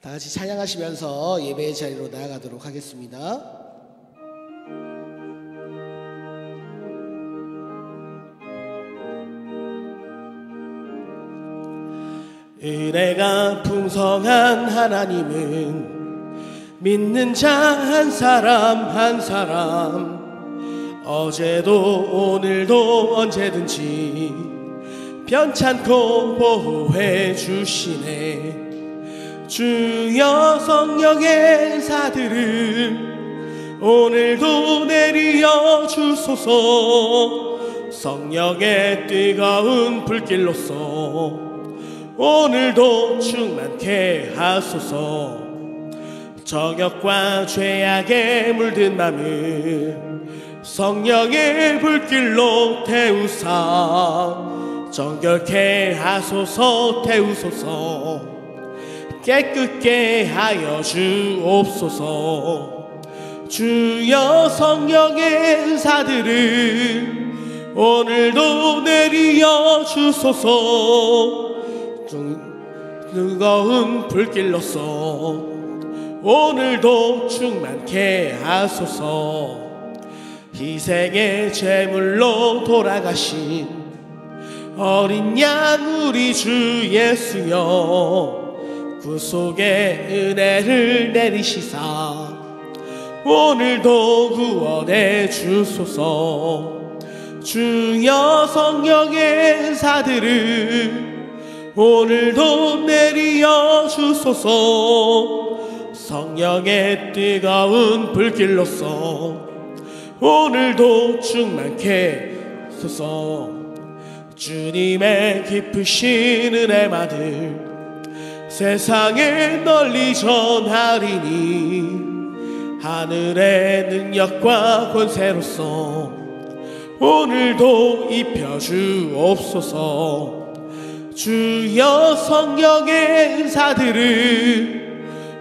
다 같이 찬양하시면서 예배의 자리로 나아가도록 하겠습니다. 은혜가 풍성한 하나님은 믿는 자 한 사람 한 사람 어제도 오늘도 언제든지 변찮고 보호해 주시네. 주여 성령의 은사들을 오늘도 내리어 주소서. 성령의 뜨거운 불길로서 오늘도 충만케 하소서. 정욕과 죄악에 물든 맘을 성령의 불길로 태우사 정결케 하소서. 태우소서. 깨끗게 하여 주옵소서. 주여 성령의 은사들을 오늘도 내리어 주소서. 뜨거운 불길로서 오늘도 충만케 하소서. 희생의 제물로 돌아가신 어린 양 우리 주 예수여, 구속의 은혜를 내리시사 오늘도 구원해 주소서. 주여 성령의 은사들을 오늘도 내리어 주소서. 성령의 뜨거운 불길로서 오늘도 충만케 하소서. 주님의 깊으신 은혜만을 세상에 널리 전하리니 하늘의 능력과 권세로서 오늘도 입혀주옵소서. 주여 성령의 은사들을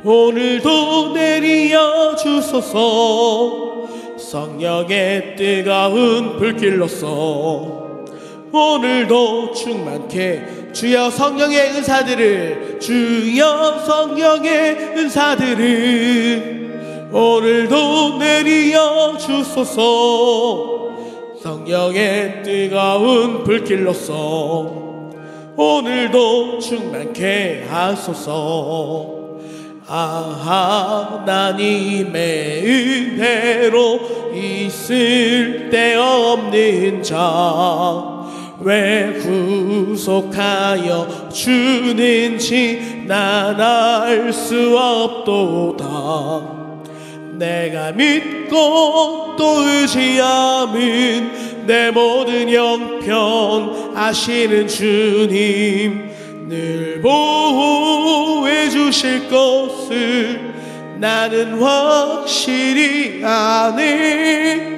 오늘도 내리어 주소서. 성령의 뜨거운 불길로서 오늘도 충만케. 주여 성령의 은사들을 주여 성령의 은사들을 오늘도 내리어 주소서. 성령의 뜨거운 불길로서 오늘도 충만케 하소서. 하나님의 은혜로 있을 데 없는 자 왜 구속하여 주는지 난 알 수 없도다. 내가 믿고 또 의지함은 내 모든 형편 아시는 주님 늘 보호해 주실 것을 나는 확실히 아네.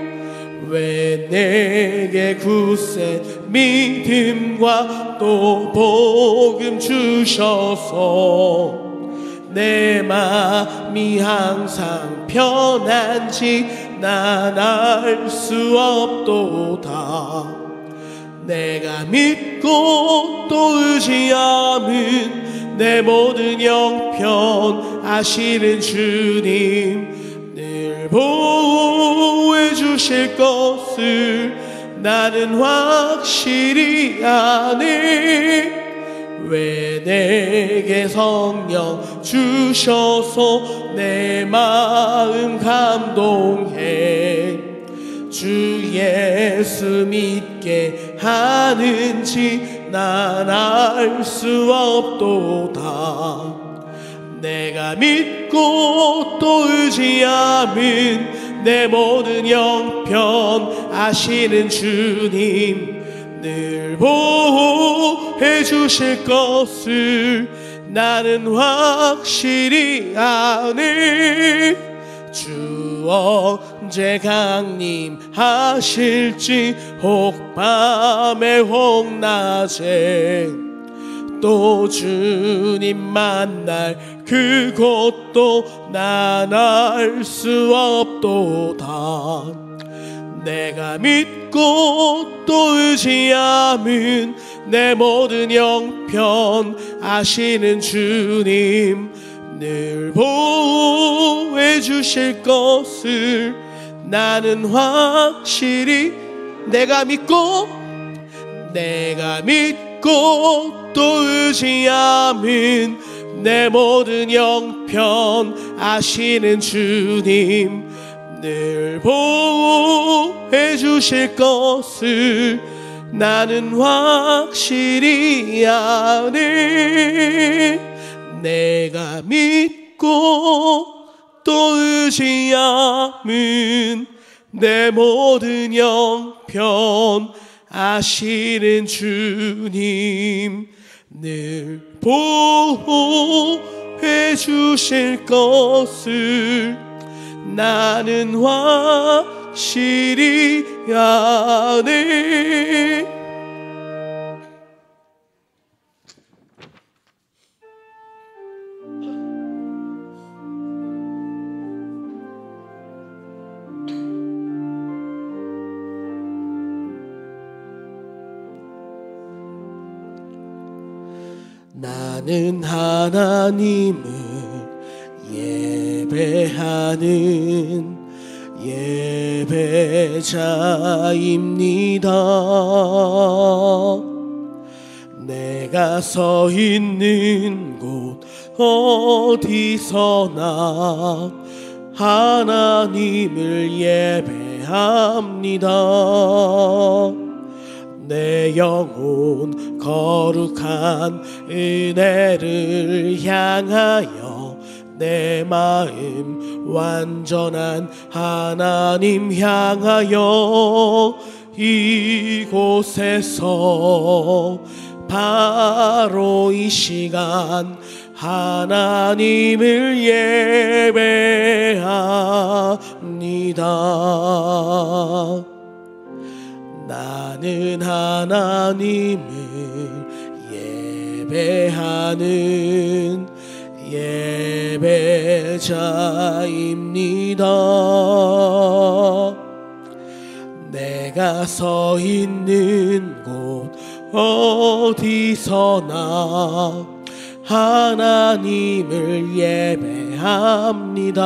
왜 내게 굳세 믿음과 또 복음 주셔서 내 마음이 항상 편한지 난 알 수 없도다. 내가 믿고 또 의지함은 내 모든 형편 아시는 주님 늘 보호해 주실 것을 나는 확실히 아네. 왜 내게 성령 주셔서 내 마음 감동해 주 예수 믿게 하는지 난 알 수 없도다. 내가 믿고 또 의지함은 내 모든 형편 아시는 주님 늘 보호해 주실 것을 나는 확실히 아네. 주 언제 강림하실지 혹 밤에 혹 낮에 또 주님 만날 그것도 난 알 수 없도다. 내가 믿고 또 의지함은 내 모든 형편 아시는 주님 늘 보호해 주실 것을 나는 확실히 내가 믿고 또 의지함은 내 모든 형편 아시는 주님 늘 보호해 주실 것을 나는 확실히 아네. 내가 믿고 또 의지함은 내 모든 형편 아시는 주님 늘 보호해 주실 것을 나는 확실히 아네. 나는 하나님을 예배하는 예배자입니다. 내가 서 있는 곳 어디서나 하나님을 예배합니다. 내 영혼 거룩한 은혜를 향하여 내 마음 완전한 하나님 향하여 이곳에서 바로 이 시간 하나님을 예배합니다. 나는 하나님을 예배하는 예배자입니다. 내가 서 있는 곳 어디서나 하나님을 예배합니다.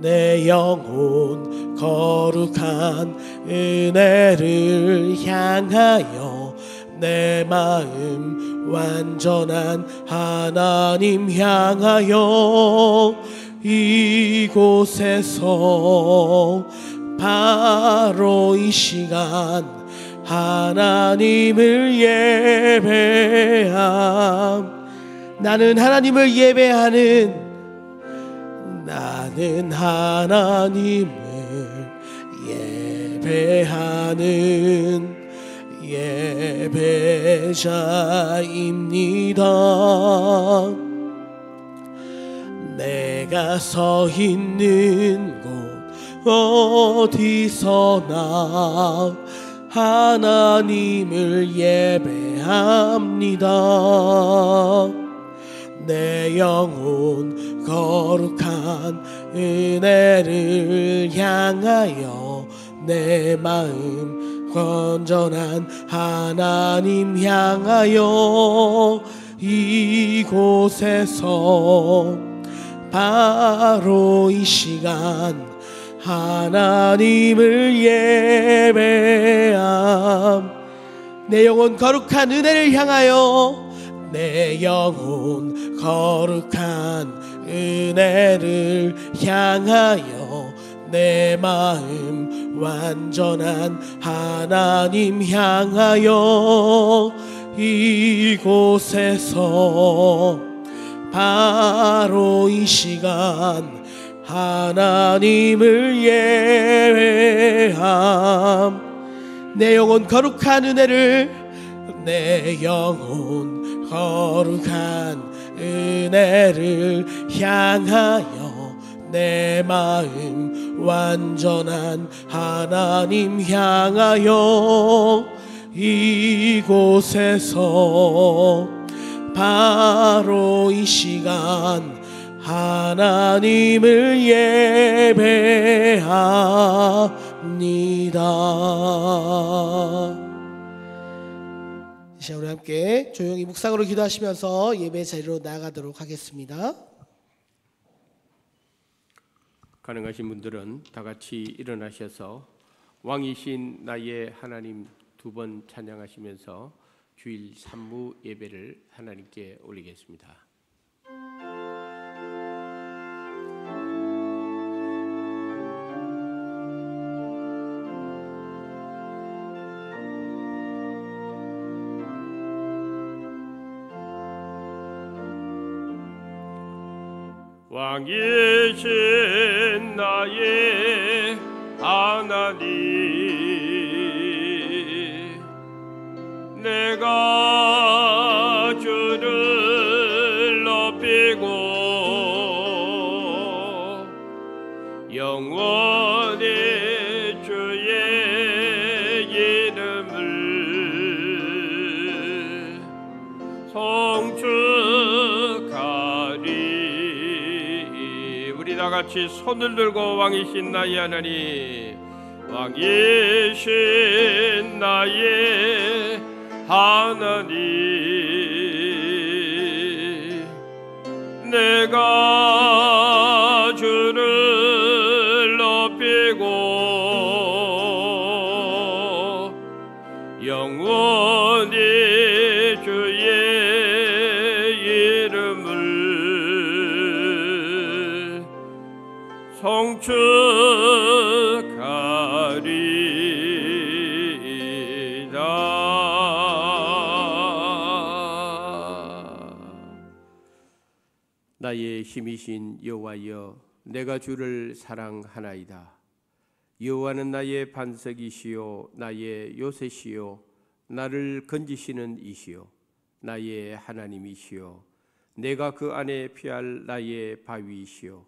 내 영혼 거룩한 은혜를 향하여 내 마음 완전한 하나님 향하여 이곳에서 바로 이 시간 하나님을 예배함. 나는 하나님을 예배하는 나는 하나님을 예배하는 예배자입니다. 내가 서 있는 곳 어디서나 하나님을 예배합니다. 내 영혼 거룩한 은혜를 향하여 내 마음 건전한 하나님 향하여 이곳에서 바로 이 시간 하나님을 예배함. 내 영혼 거룩한 은혜를 향하여 내 영혼 거룩한 은혜를 향하여 내 마음 완전한 하나님 향하여 이곳에서 바로 이 시간 하나님을 예배함. 내 영혼 거룩한 은혜를 내 영혼 거룩한 은혜를 향하여 내 마음 완전한 하나님 향하여 이곳에서 바로 이 시간 하나님을 예배합니다. 이 시간 우리 함께 조용히 묵상으로 기도하시면서 예배 자리로 나아가도록 하겠습니다. 가능하신 분들은 다 같이 일어나셔서 왕이신 나의 하나님 두 번 찬양하시면서 주일 산무 예배를 하나님께 올리겠습니다. 왕이신 나의 하나님, 내가 주를 높이고 영원히 주의 이름을 송축하리. 우리 다같이 손을 들고 왕이신 나의 하나님, 왕이신 나의 하나님, 내가 주를 높이고 영원히 주의 이름을 송축하리이다. 나의 힘이신 여호와여, 내가 주를 사랑하나이다. 여호와는 나의 반석이시요 나의 요새시요 나를 건지시는 이시요 나의 하나님이시요 내가 그 안에 피할 나의 바위이시요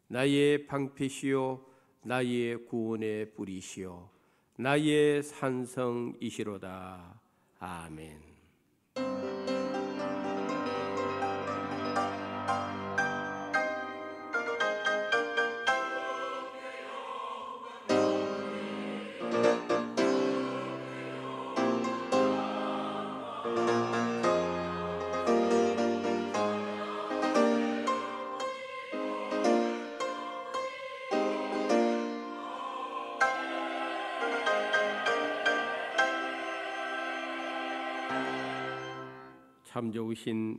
나의 방패시요 나의 구원의 뿌리시요 나의 산성이시로다. 아멘. 참 좋으신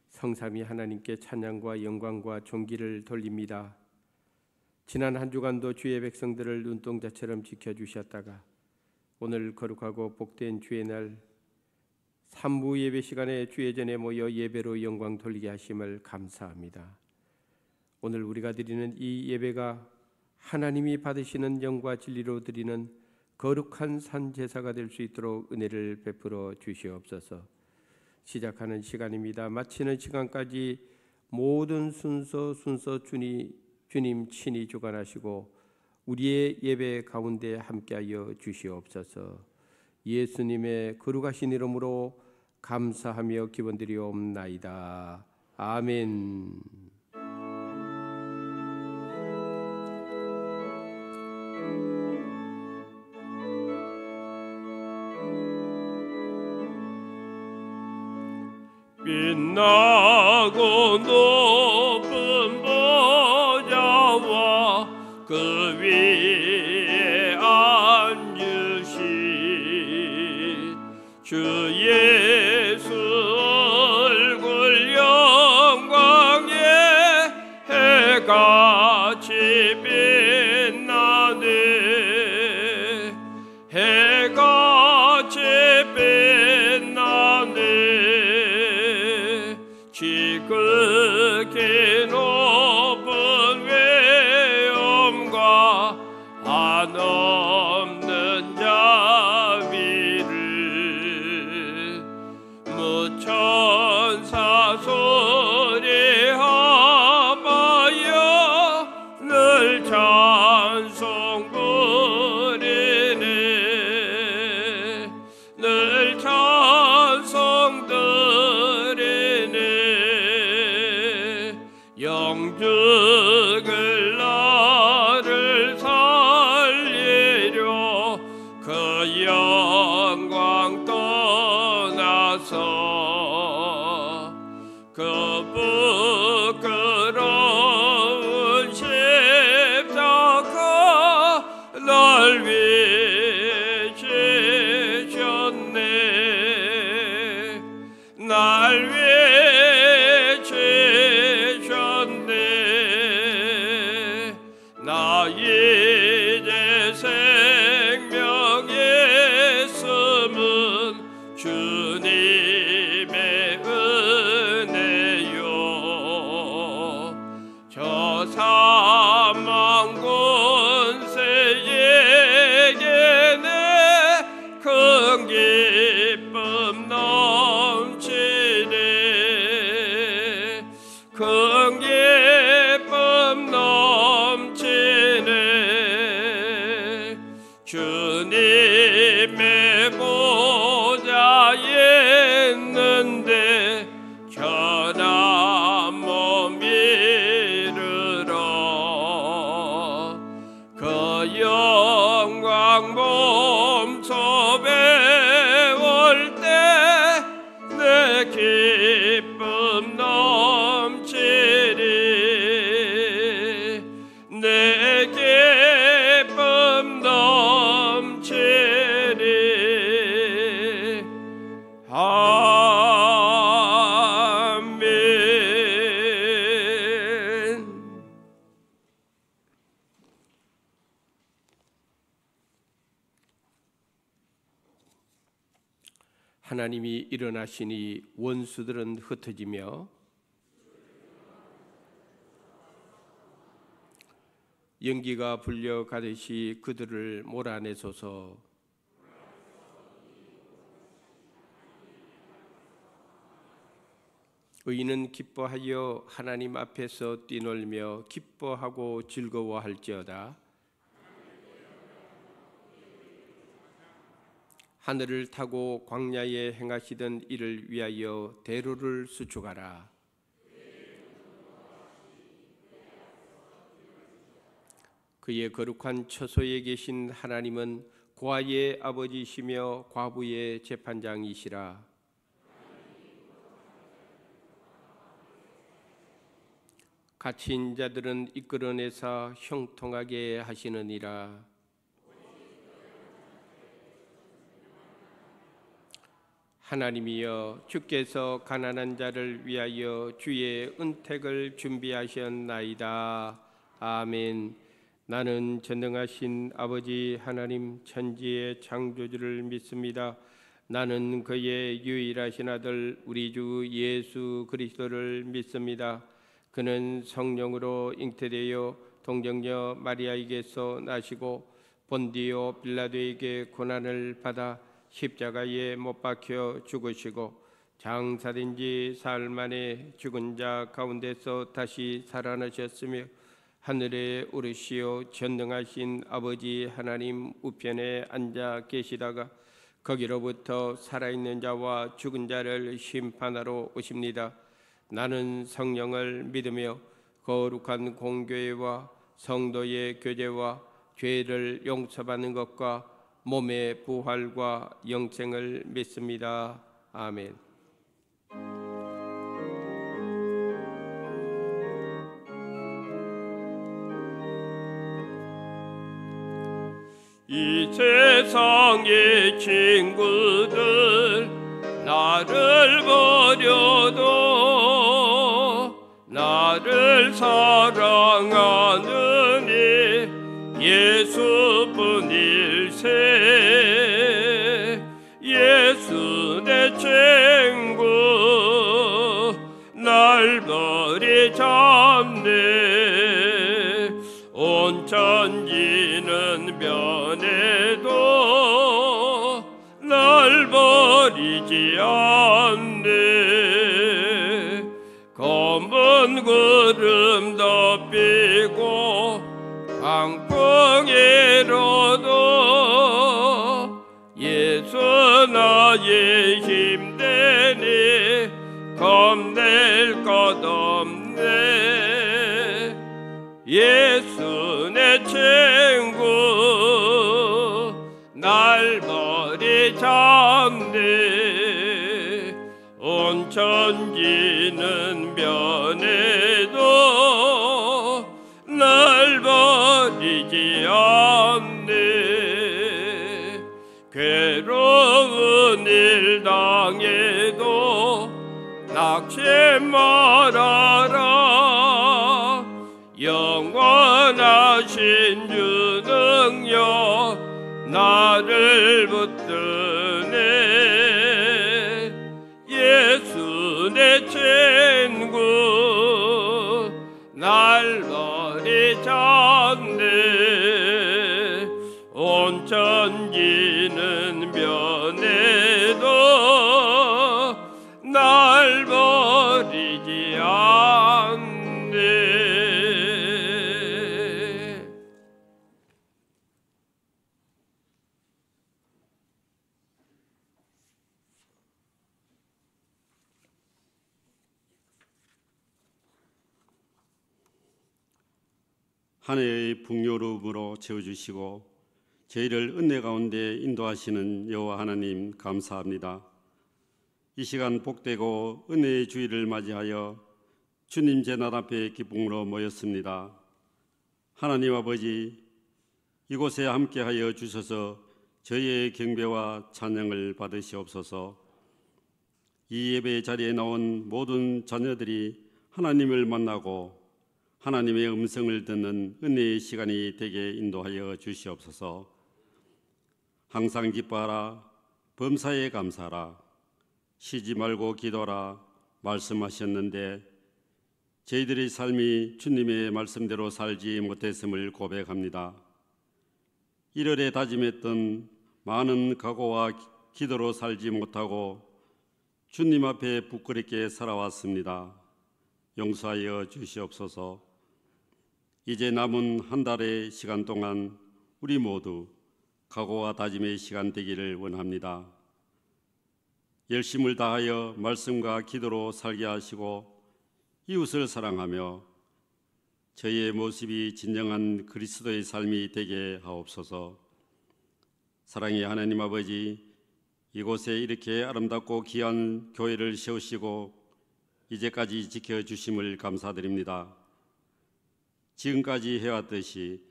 성삼위 하나님께 찬양과 영광과 존귀를 돌립니다. 지난 한 주간도 주의 백성들을 눈동자처럼 지켜주셨다가 오늘 거룩하고 복된 주의 날 산무 예배 시간에 주의 전에 모여 예배로 영광 돌리게 하심을 감사합니다. 오늘 우리가 드리는 이 예배가 하나님이 받으시는 영과 진리로 드리는 거룩한 산 제사가 될 수 있도록 은혜를 베풀어 주시옵소서. 시작하는 시간입니다. 마치는 시간까지 모든 순서 주님 친히 주관하시고 우리의 예배 가운데 함께하여 주시옵소서. 예수님의 거룩하신 이름으로 감사하며 기원드리옵나이다. 아멘. 빛나고 높은 보좌와 그 위에 앉으신 주 예수 얼굴 영광에 해같이 빛나네. 해같이 빛나네. 지극히 높은 외엄과 한없는 자비를 무천사 소리하여 늘 찬송 부리네. 늘 찬송 영적을 나를 살리려 그 영광 떠나 주옵소서. 그 부끄러운 십자가 날 위해 지셨네. 날 위해 지셨네. 나 이제 생명의 숨은 주님의 은혜요. 저 사망 권세에게는 큰 기쁨 넘치네. 큰 기쁨 넘치네. 주님의 보좌에 있는데 천한 몸 이르러 그 영광 몸sob에 올 때 내 기쁨 넘치리. 내 기쁨 넘치리. 아멘. 하나님이 일어나시니 원수들은 흩어지며 연기가 불려 가듯이 그들을 몰아내소서. 의인은 기뻐하여 하나님 앞에서 뛰놀며 기뻐하고 즐거워할지어다. 하늘을 타고 광야에 행하시던 이를 위하여 대로를 수축하라. 그의 거룩한 처소에 계신 하나님은 고아의 아버지시며 과부의 재판장이시라. 갇힌 자들은 이끌어내사 형통하게 하시느니라. 하나님이여, 주께서 가난한 자를 위하여 주의 은택을 준비하셨나이다. 아멘. 나는 전능하신 아버지 하나님 천지의 창조주를 믿습니다. 나는 그의 유일하신 아들 우리 주 예수 그리스도를 믿습니다. 그는 성령으로 잉태되어 동정녀 마리아에게서 나시고 본디오 빌라도에게 고난을 받아 십자가에 못 박혀 죽으시고 장사된 지 사흘 만에 죽은 자 가운데서 다시 살아나셨으며 하늘에 오르시어 전능하신 아버지 하나님 우편에 앉아 계시다가 거기로부터 살아있는 자와 죽은 자를 심판하러 오십니다. 나는 성령을 믿으며 거룩한 공교회와 성도의 교제와 죄를 용서받는 것과 몸의 부활과 영생을 믿습니다. 아멘. 이 세상의 친구들 나를 버려도 나를 사랑하느니 예수뿐일세. 예수 내 친구 날 버리잡네. 온 천지는 변해도 날 버리지 않네. 검은 구름 덮이고 광풍이로도 예수 나의 힘되니 겁낼 것 없네. 예수 내 친구 날 버리잡네. 온 천지는 변해도 날 버리지 않네. 괴로운 일 당해도 낙심 말아라. 영원하신 주 능력 나를 붙드네. 예수 내 친구 날 버리지 않네. 온 천지는 변해도 날 버리지 않네. 한 해의 풍요로움으로 채워주시고 저희를 은혜 가운데 인도하시는 여호와 하나님 감사합니다. 이 시간 복되고 은혜의 주일을 맞이하여 주님 제난 앞에 기쁨으로 모였습니다. 하나님 아버지, 이곳에 함께하여 주셔서 저희의 경배와 찬양을 받으시옵소서. 이 예배 자리에 나온 모든 자녀들이 하나님을 만나고 하나님의 음성을 듣는 은혜의 시간이 되게 인도하여 주시옵소서. 항상 기뻐하라, 범사에 감사하라, 쉬지 말고 기도하라 말씀하셨는데 저희들의 삶이 주님의 말씀대로 살지 못했음을 고백합니다. 1월에 다짐했던 많은 각오와 기도로 살지 못하고 주님 앞에 부끄럽게 살아왔습니다. 용서하여 주시옵소서. 이제 남은 한 달의 시간 동안 우리 모두 각오와 다짐의 시간 되기를 원합니다. 열심을 다하여 말씀과 기도로 살게 하시고 이웃을 사랑하며 저희의 모습이 진정한 그리스도의 삶이 되게 하옵소서. 사랑의 하나님 아버지, 이곳에 이렇게 아름답고 귀한 교회를 세우시고 이제까지 지켜주심을 감사드립니다. 지금까지 해왔듯이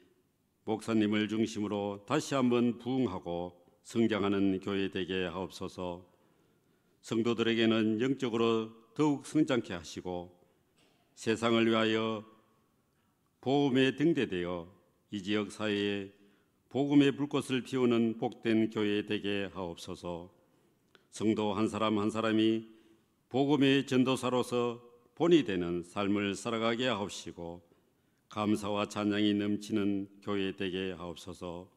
목사님을 중심으로 다시 한번 부흥하고 성장하는 교회 되게 하옵소서. 성도들에게는 영적으로 더욱 성장케 하시고 세상을 위하여 복음에 등대되어 이 지역 사회에 복음의 불꽃을 피우는 복된 교회 되게 하옵소서. 성도 한 사람 한 사람이 복음의 전도사로서 본이 되는 삶을 살아가게 하옵시고 감사와 찬양이 넘치는 교회 되게 하옵소서.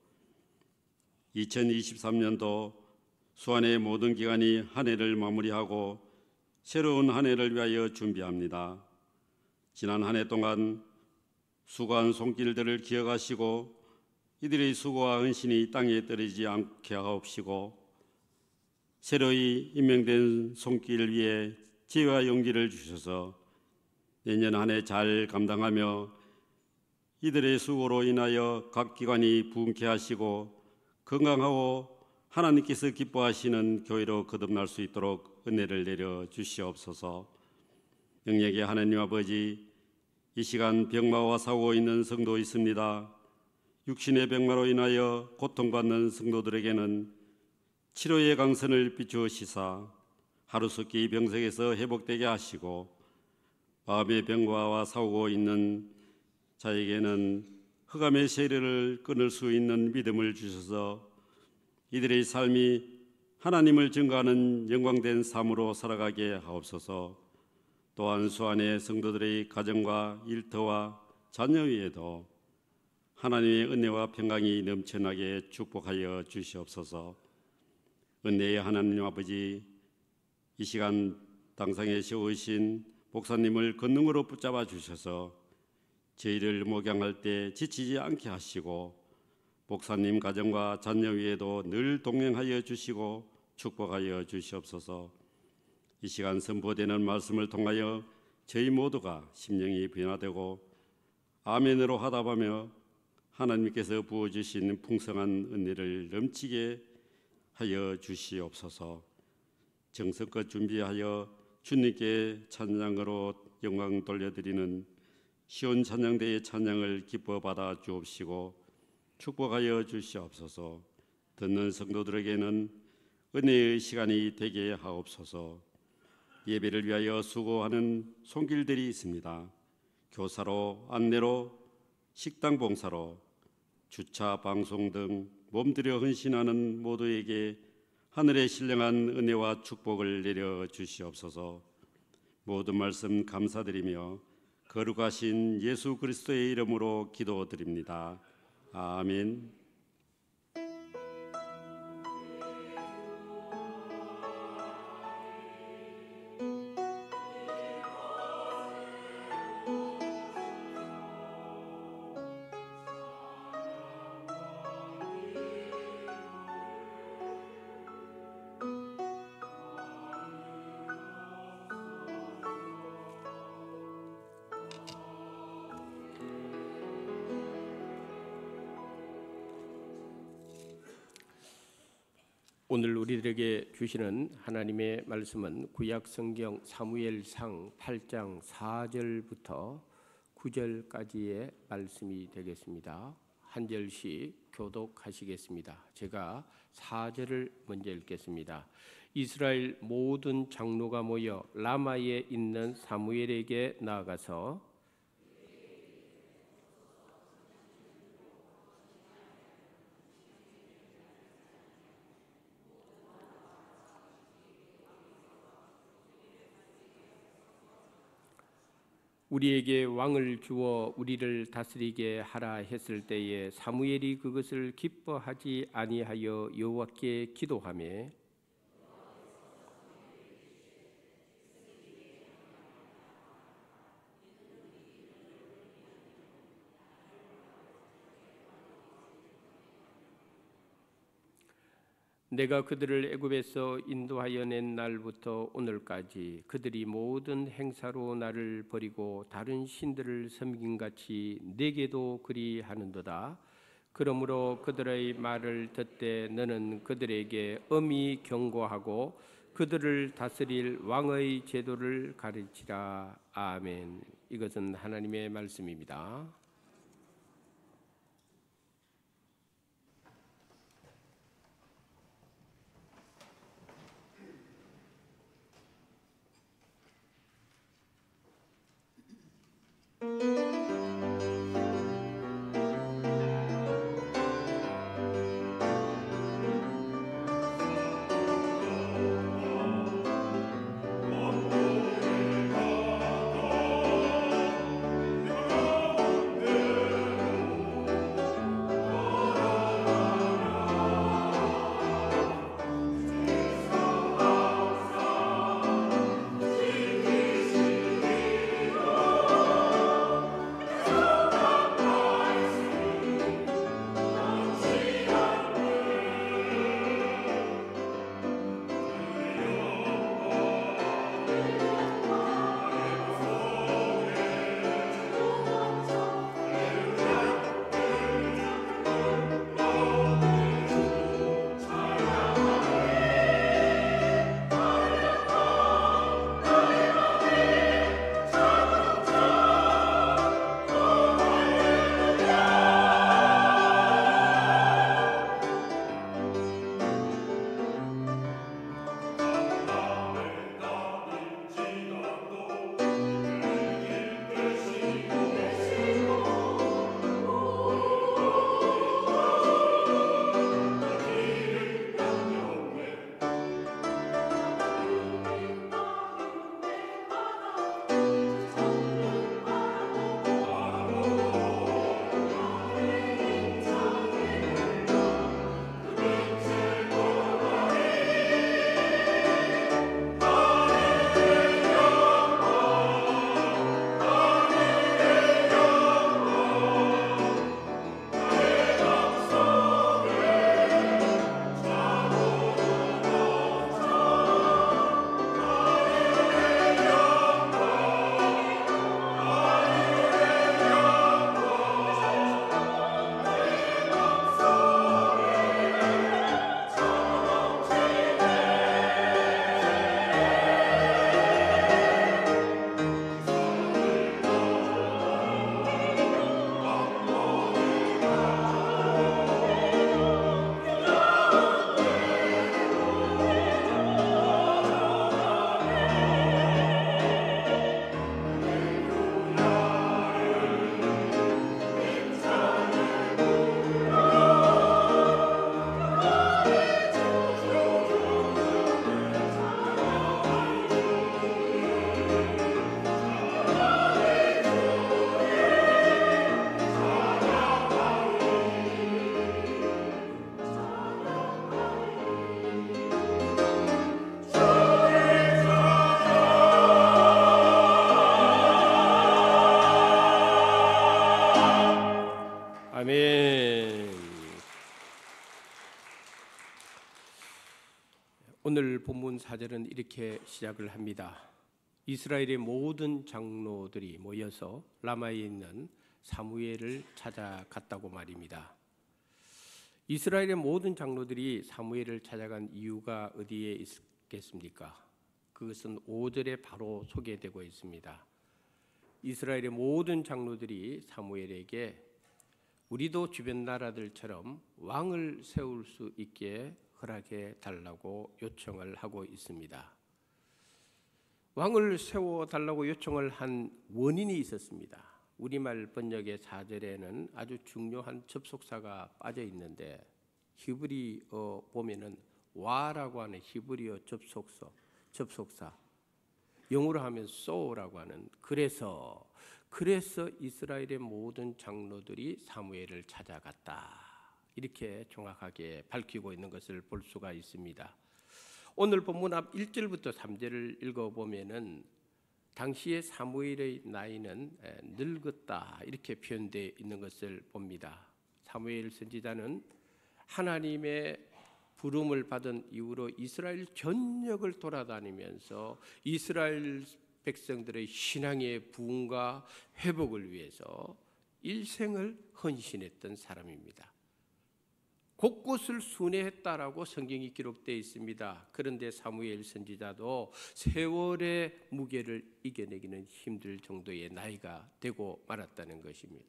2023년도 수안의 모든 기관이 한 해를 마무리하고 새로운 한 해를 위하여 준비합니다. 지난 한 해 동안 수고한 손길들을 기억하시고 이들의 수고와 헌신이 땅에 떨어지지 않게 하옵시고 새로이 임명된 손길 위에 지혜와 용기를 주셔서 내년 한 해 잘 감당하며 이들의 수고로 인하여 각 기관이 부흥케 하시고 건강하고 하나님께서 기뻐하시는 교회로 거듭날 수 있도록 은혜를 내려 주시옵소서. 영예의 하나님 아버지, 이 시간 병마와 싸우고 있는 성도 있습니다. 육신의 병마로 인하여 고통받는 성도들에게는 치료의 강선을 비추시사 하루속히 병석에서 회복되게 하시고 마음의 병과와 싸우고 있는 자에게는 흑암의 세력을 끊을 수 있는 믿음을 주셔서 이들의 삶이 하나님을 증거하는 영광된 삶으로 살아가게 하옵소서. 또한 수안의 성도들의 가정과 일터와 자녀 위에도 하나님의 은혜와 평강이 넘쳐나게 축복하여 주시옵소서. 은혜의 하나님 아버지, 이 시간 당상에 세우신 목사님을 권능으로 붙잡아 주셔서 저희를 목양할 때 지치지 않게 하시고 목사님 가정과 자녀 위에도 늘 동행하여 주시고 축복하여 주시옵소서. 이 시간 선포되는 말씀을 통하여 저희 모두가 심령이 변화되고 아멘으로 하답하며 하나님께서 부어주신 풍성한 은혜를 넘치게 하여 주시옵소서. 정성껏 준비하여 주님께 찬양으로 영광 돌려드리는 시온 찬양대의 찬양을 기뻐 받아 주옵시고 축복하여 주시옵소서. 듣는 성도들에게는 은혜의 시간이 되게 하옵소서. 예배를 위하여 수고하는 손길들이 있습니다. 교사로, 안내로, 식당 봉사로, 주차, 방송 등 몸들여 헌신하는 모두에게 하늘의 신령한 은혜와 축복을 내려 주시옵소서. 모든 말씀 감사드리며 거룩하신 예수 그리스도의 이름으로 기도드립니다. 아멘. 오늘 우리들에게 주시는 하나님의 말씀은 구약 성경 사무엘상 8장 4절부터 9절까지의 말씀이 되겠습니다. 한 절씩 교독하시겠습니다. 제가 4절을 먼저 읽겠습니다. 이스라엘 모든 장로가 모여 라마에 있는 사무엘에게 나아가서 우리에게 왕을 주어 우리를 다스리게 하라 했을 때에 사무엘이 그것을 기뻐하지 아니하여 여호와께 기도하며 내가 그들을 애굽에서 인도하여 낸 날부터 오늘까지 그들이 모든 행사로 나를 버리고 다른 신들을 섬김같이 내게도 그리하는도다. 그러므로 그들의 말을 듣되 너는 그들에게 엄히 경고하고 그들을 다스릴 왕의 제도를 가르치라. 아멘. 이것은 하나님의 말씀입니다. 오늘 본문 4절은 이렇게 시작을 합니다. 이스라엘의 모든 장로들이 모여서 라마에 있는 사무엘을 찾아갔다고 말입니다. 이스라엘의 모든 장로들이 사무엘을 찾아간 이유가 어디에 있겠습니까? 그것은 5절에 바로 소개되고 있습니다. 이스라엘의 모든 장로들이 사무엘에게 우리도 주변 나라들처럼 왕을 세울 수 있게 허락해 달라고 요청을 하고 있습니다. 왕을 세워달라고 요청을 한 원인이 있었습니다. 우리말 번역의 4절에는 아주 중요한 접속사가 빠져 있는데 히브리어 보면은 와라고 하는 히브리어 접속사 영어로 하면 so라고 하는 그래서 이스라엘의 모든 장로들이 사무엘을 찾아갔다. 이렇게 정확하게 밝히고 있는 것을 볼 수가 있습니다. 오늘 본문 앞 1절부터 3절을 읽어보면은 당시의 사무엘의 나이는 늙었다 이렇게 표현되어 있는 것을 봅니다. 사무엘 선지자는 하나님의 부름을 받은 이후로 이스라엘 전역을 돌아다니면서 이스라엘 백성들의 신앙의 부흥과 회복을 위해서 일생을 헌신했던 사람입니다. 곳곳을 순회했다라고 성경이 기록되어 있습니다. 그런데 사무엘 선지자도 세월의 무게를 이겨내기는 힘들 정도의 나이가 되고 말았다는 것입니다.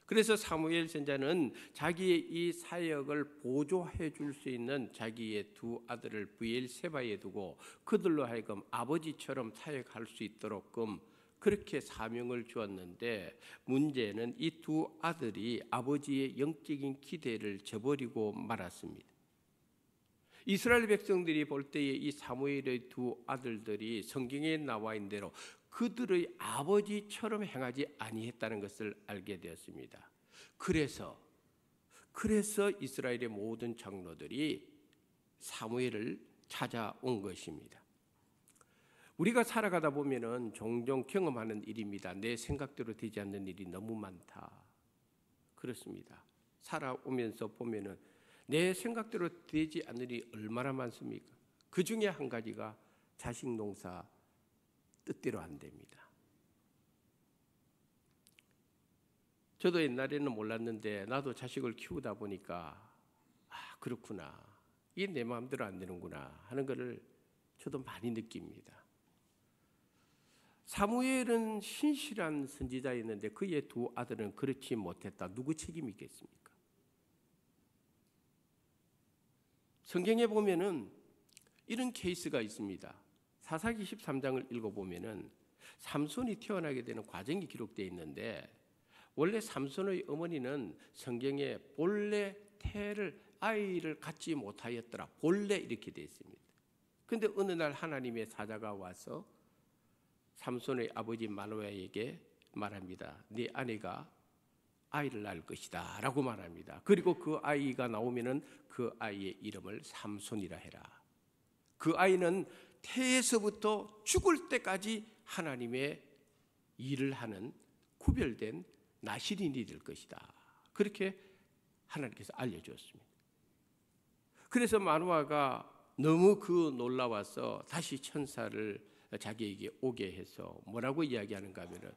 그래서 사무엘 선지자는 자기의 이 사역을 보조해 줄 수 있는 자기의 두 아들을 브엘세바에 두고 그들로 하여금 아버지처럼 사역할 수 있도록끔 그렇게 사명을 주었는데 문제는 이 두 아들이 아버지의 영적인 기대를 저버리고 말았습니다. 이스라엘 백성들이 볼 때에 이 사무엘의 두 아들들이 성경에 나와 있는 대로 그들의 아버지처럼 행하지 아니했다는 것을 알게 되었습니다. 그래서 이스라엘의 모든 장로들이 사무엘을 찾아온 것입니다. 우리가 살아가다 보면은 종종 경험하는 일입니다. 내 생각대로 되지 않는 일이 너무 많다. 그렇습니다. 살아오면서 보면은 내 생각대로 되지 않는 일이 얼마나 많습니까? 그 중에 한 가지가 자식 농사 뜻대로 안 됩니다. 저도 옛날에는 몰랐는데 나도 자식을 키우다 보니까 그렇구나. 이게 내 마음대로 안 되는구나 하는 것을 저도 많이 느낍니다. 사무엘은 신실한 선지자였는데 그의 두 아들은 그렇지 못했다. 누구 책임이 있겠습니까? 성경에 보면은 이런 케이스가 있습니다. 사사기 13장을 읽어보면은 삼손이 태어나게 되는 과정이 기록되어 있는데 원래 삼손의 어머니는 성경에 본래 아이를 갖지 못하였더라. 본래 이렇게 되어 있습니다. 그런데 어느 날 하나님의 사자가 와서 삼손의 아버지 마노아에게 말합니다. 네 아내가 아이를 낳을 것이다 라고 말합니다. 그리고 그 아이가 나오면은 그 아이의 이름을 삼손이라 해라. 그 아이는 태에서부터 죽을 때까지 하나님의 일을 하는 구별된 나시린이 될 것이다. 그렇게 하나님께서 알려주었습니다. 그래서 마노아가 너무 놀라워서 다시 천사를 자기에게 오게 해서 뭐라고 이야기하는가 하면은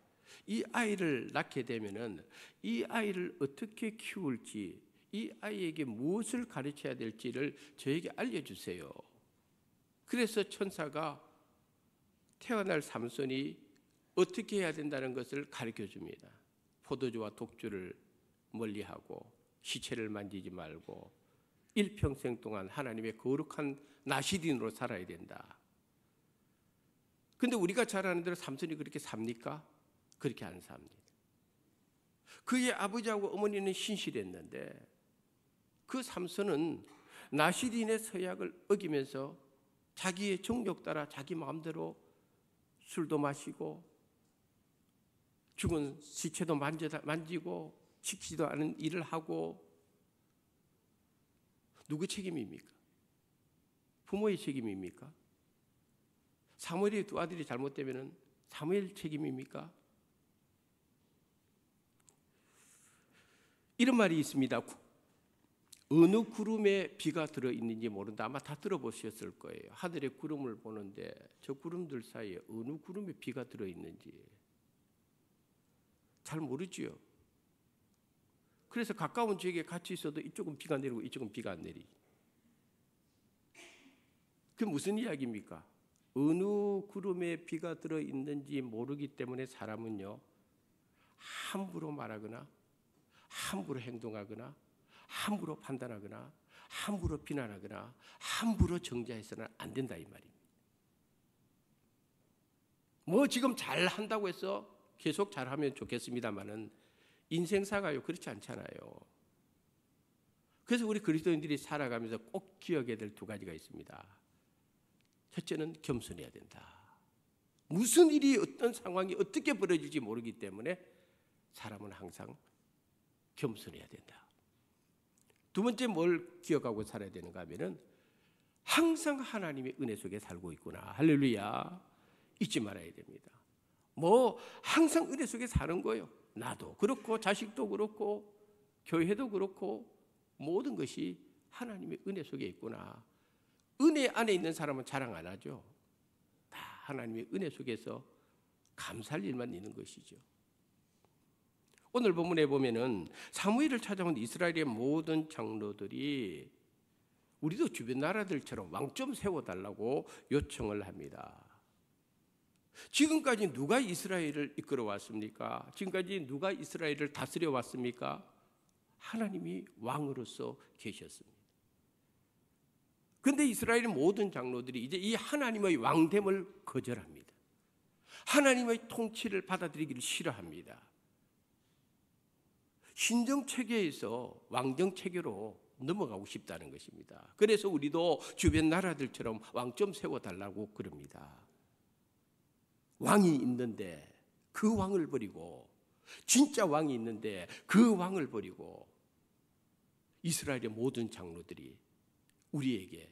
이 아이를 낳게 되면은 이 아이를 어떻게 키울지 이 아이에게 무엇을 가르쳐야 될지를 저에게 알려주세요. 그래서 천사가 태어날 삼손이 어떻게 해야 된다는 것을 가르쳐 줍니다. 포도주와 독주를 멀리하고 시체를 만지지 말고 일평생 동안 하나님의 거룩한 나시린으로 살아야 된다. 근데 우리가 잘 아는 대로 삼손이 그렇게 삽니까? 그렇게 안 삽니다. 그의 아버지하고 어머니는 신실했는데 그 삼손은 나시린의 서약을 어기면서 자기의 정욕 따라 자기 마음대로 술도 마시고 죽은 시체도 만지고 식지도 않은 일을 하고 누구 책임입니까? 부모의 책임입니까? 사무엘의 두 아들이 잘못되면 사무엘 책임입니까? 이런 말이 있습니다. 어느 구름에 비가 들어있는지 모른다. 아마 다 들어보셨을 거예요. 하늘의 구름을 보는데 저 구름들 사이에 어느 구름에 비가 들어있는지 잘 모르지요. 그래서 가까운 지역에 같이 있어도 이쪽은 비가 내리고 이쪽은 비가 안 내리지. 그게 무슨 이야기입니까? 어느 구름에 비가 들어있는지 모르기 때문에 사람은요, 함부로 말하거나 함부로 행동하거나 함부로 판단하거나 함부로 비난하거나 함부로 정죄해서는 안 된다 이 말입니다. 뭐 지금 잘한다고 해서 계속 잘하면 좋겠습니다마는 인생사가요 그렇지 않잖아요. 그래서 우리 그리스도인들이 살아가면서 꼭 기억해야 될 두 가지가 있습니다. 첫째는 겸손해야 된다. 무슨 일이 어떤 상황이 어떻게 벌어질지 모르기 때문에 사람은 항상 겸손해야 된다. 두 번째 뭘 기억하고 살아야 되는가 하면은 항상 하나님의 은혜 속에 살고 있구나. 할렐루야. 잊지 말아야 됩니다. 뭐 항상 은혜 속에 사는 거예요. 나도 그렇고 자식도 그렇고 교회도 그렇고 모든 것이 하나님의 은혜 속에 있구나. 은혜 안에 있는 사람은 자랑 안 하죠. 다 하나님의 은혜 속에서 감사할 일만 있는 것이죠. 오늘 본문에 보면은 사무엘을 찾아온 이스라엘의 모든 장로들이 우리도 주변 나라들처럼 왕 좀 세워달라고 요청을 합니다. 지금까지 누가 이스라엘을 이끌어 왔습니까? 지금까지 누가 이스라엘을 다스려 왔습니까? 하나님이 왕으로서 계셨습니다. 그런데 이스라엘의 모든 장로들이 이제 이 하나님의 왕됨을 거절합니다. 하나님의 통치를 받아들이기를 싫어합니다. 신정체계에서 왕정체계로 넘어가고 싶다는 것입니다. 그래서 우리도 주변 나라들처럼 왕 좀 세워달라고 그럽니다. 왕이 있는데 그 왕을 버리고, 진짜 왕이 있는데 그 왕을 버리고, 이스라엘의 모든 장로들이 우리에게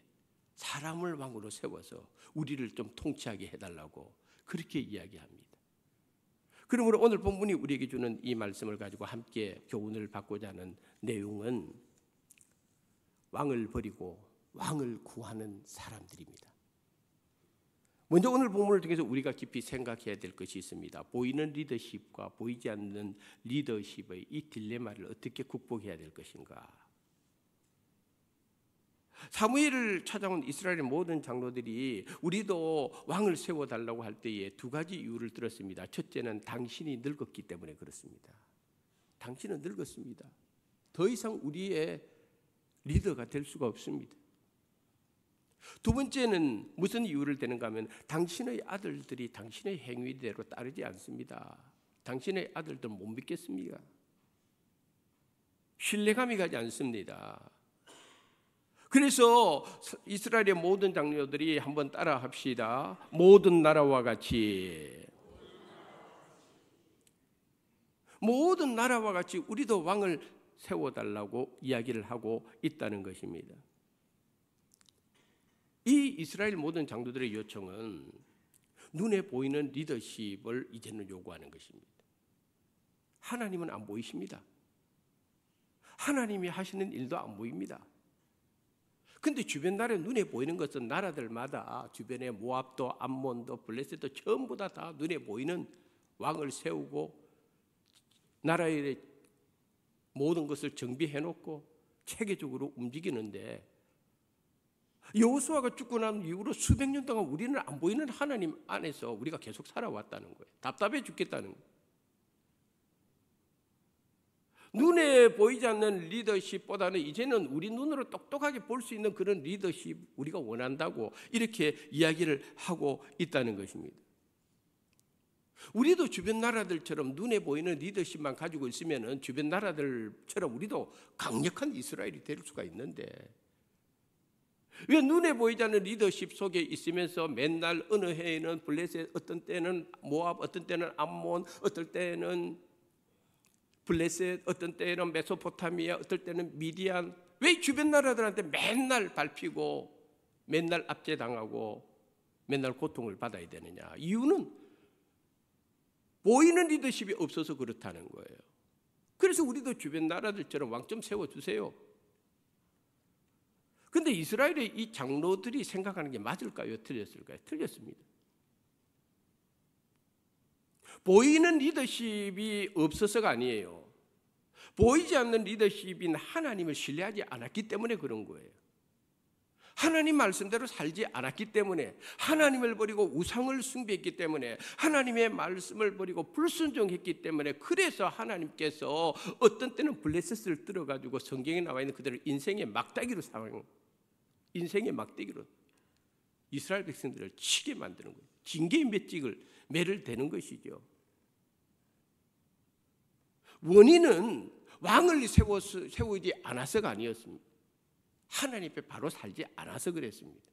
사람을 왕으로 세워서 우리를 좀 통치하게 해달라고 그렇게 이야기합니다. 그러므로 오늘 본문이 우리에게 주는 이 말씀을 가지고 함께 교훈을 받고자 하는 내용은 왕을 버리고 왕을 구하는 사람들입니다. 먼저 오늘 본문을 통해서 우리가 깊이 생각해야 될 것이 있습니다. 보이는 리더십과 보이지 않는 리더십의 이 딜레마를 어떻게 극복해야 될 것인가. 사무엘을 찾아온 이스라엘의 모든 장로들이 우리도 왕을 세워달라고 할 때에 두 가지 이유를 들었습니다. 첫째는 당신이 늙었기 때문에 그렇습니다. 당신은 늙었습니다. 더 이상 우리의 리더가 될 수가 없습니다. 두 번째는 무슨 이유를 대는가 하면 당신의 아들들이 당신의 행위대로 따르지 않습니다. 당신의 아들들 못 믿겠습니까? 신뢰감이 가지 않습니다. 그래서 이스라엘의 모든 장로들이 한번 따라 합시다. 모든 나라와 같이 우리도 왕을 세워달라고 이야기를 하고 있다는 것입니다. 이 이스라엘 모든 장로들의 요청은 눈에 보이는 리더십을 이제는 요구하는 것입니다. 하나님은 안 보이십니다. 하나님이 하시는 일도 안 보입니다. 근데 주변 나라에 눈에 보이는 것은 나라들마다 주변에 모압도 암몬도 블레셋도 전부 다 눈에 보이는 왕을 세우고 나라의 모든 것을 정비해 놓고 체계적으로 움직이는데 여호수아가 죽고 난 이후로 수백 년 동안 우리는 안 보이는 하나님 안에서 우리가 계속 살아왔다는 거예요. 답답해 죽겠다는 거예요. 눈에 보이지 않는 리더십보다는 이제는 우리 눈으로 똑똑하게 볼 수 있는 그런 리더십 우리가 원한다고 이렇게 이야기를 하고 있다는 것입니다. 우리도 주변 나라들처럼 눈에 보이는 리더십만 가지고 있으면 주변 나라들처럼 우리도 강력한 이스라엘이 될 수가 있는데 왜 눈에 보이지 않는 리더십 속에 있으면서 맨날 어느 해에는 블레셋, 어떤 때는 모압, 어떤 때는 암몬, 어떨 때는 블레셋, 어떤 때는 메소포타미아, 어떨 때는 미디안, 왜 주변 나라들한테 맨날 밟히고 맨날 압제당하고 맨날 고통을 받아야 되느냐. 이유는 보이는 리더십이 없어서 그렇다는 거예요. 그래서 우리도 주변 나라들처럼 왕 좀 세워주세요. 근데 이스라엘의 이 장로들이 생각하는 게 맞을까요? 틀렸을까요? 틀렸습니다. 보이는 리더십이 없어서가 아니에요. 보이지 않는 리더십인 하나님을 신뢰하지 않았기 때문에 그런 거예요. 하나님 말씀대로 살지 않았기 때문에, 하나님을 버리고 우상을 숭배했기 때문에, 하나님의 말씀을 버리고 불순종했기 때문에, 그래서 하나님께서 어떤 때는 블레셋을 들어가지고 성경에 나와 있는 그대로 인생의 막대기로 인생의 막대기로 이스라엘 백성들을 치게 만드는 거예요. 징계의 매를 대는 것이죠. 원인은 왕을 세우지 않아서가 아니었습니다. 하나님 앞에 바로 살지 않아서 그랬습니다.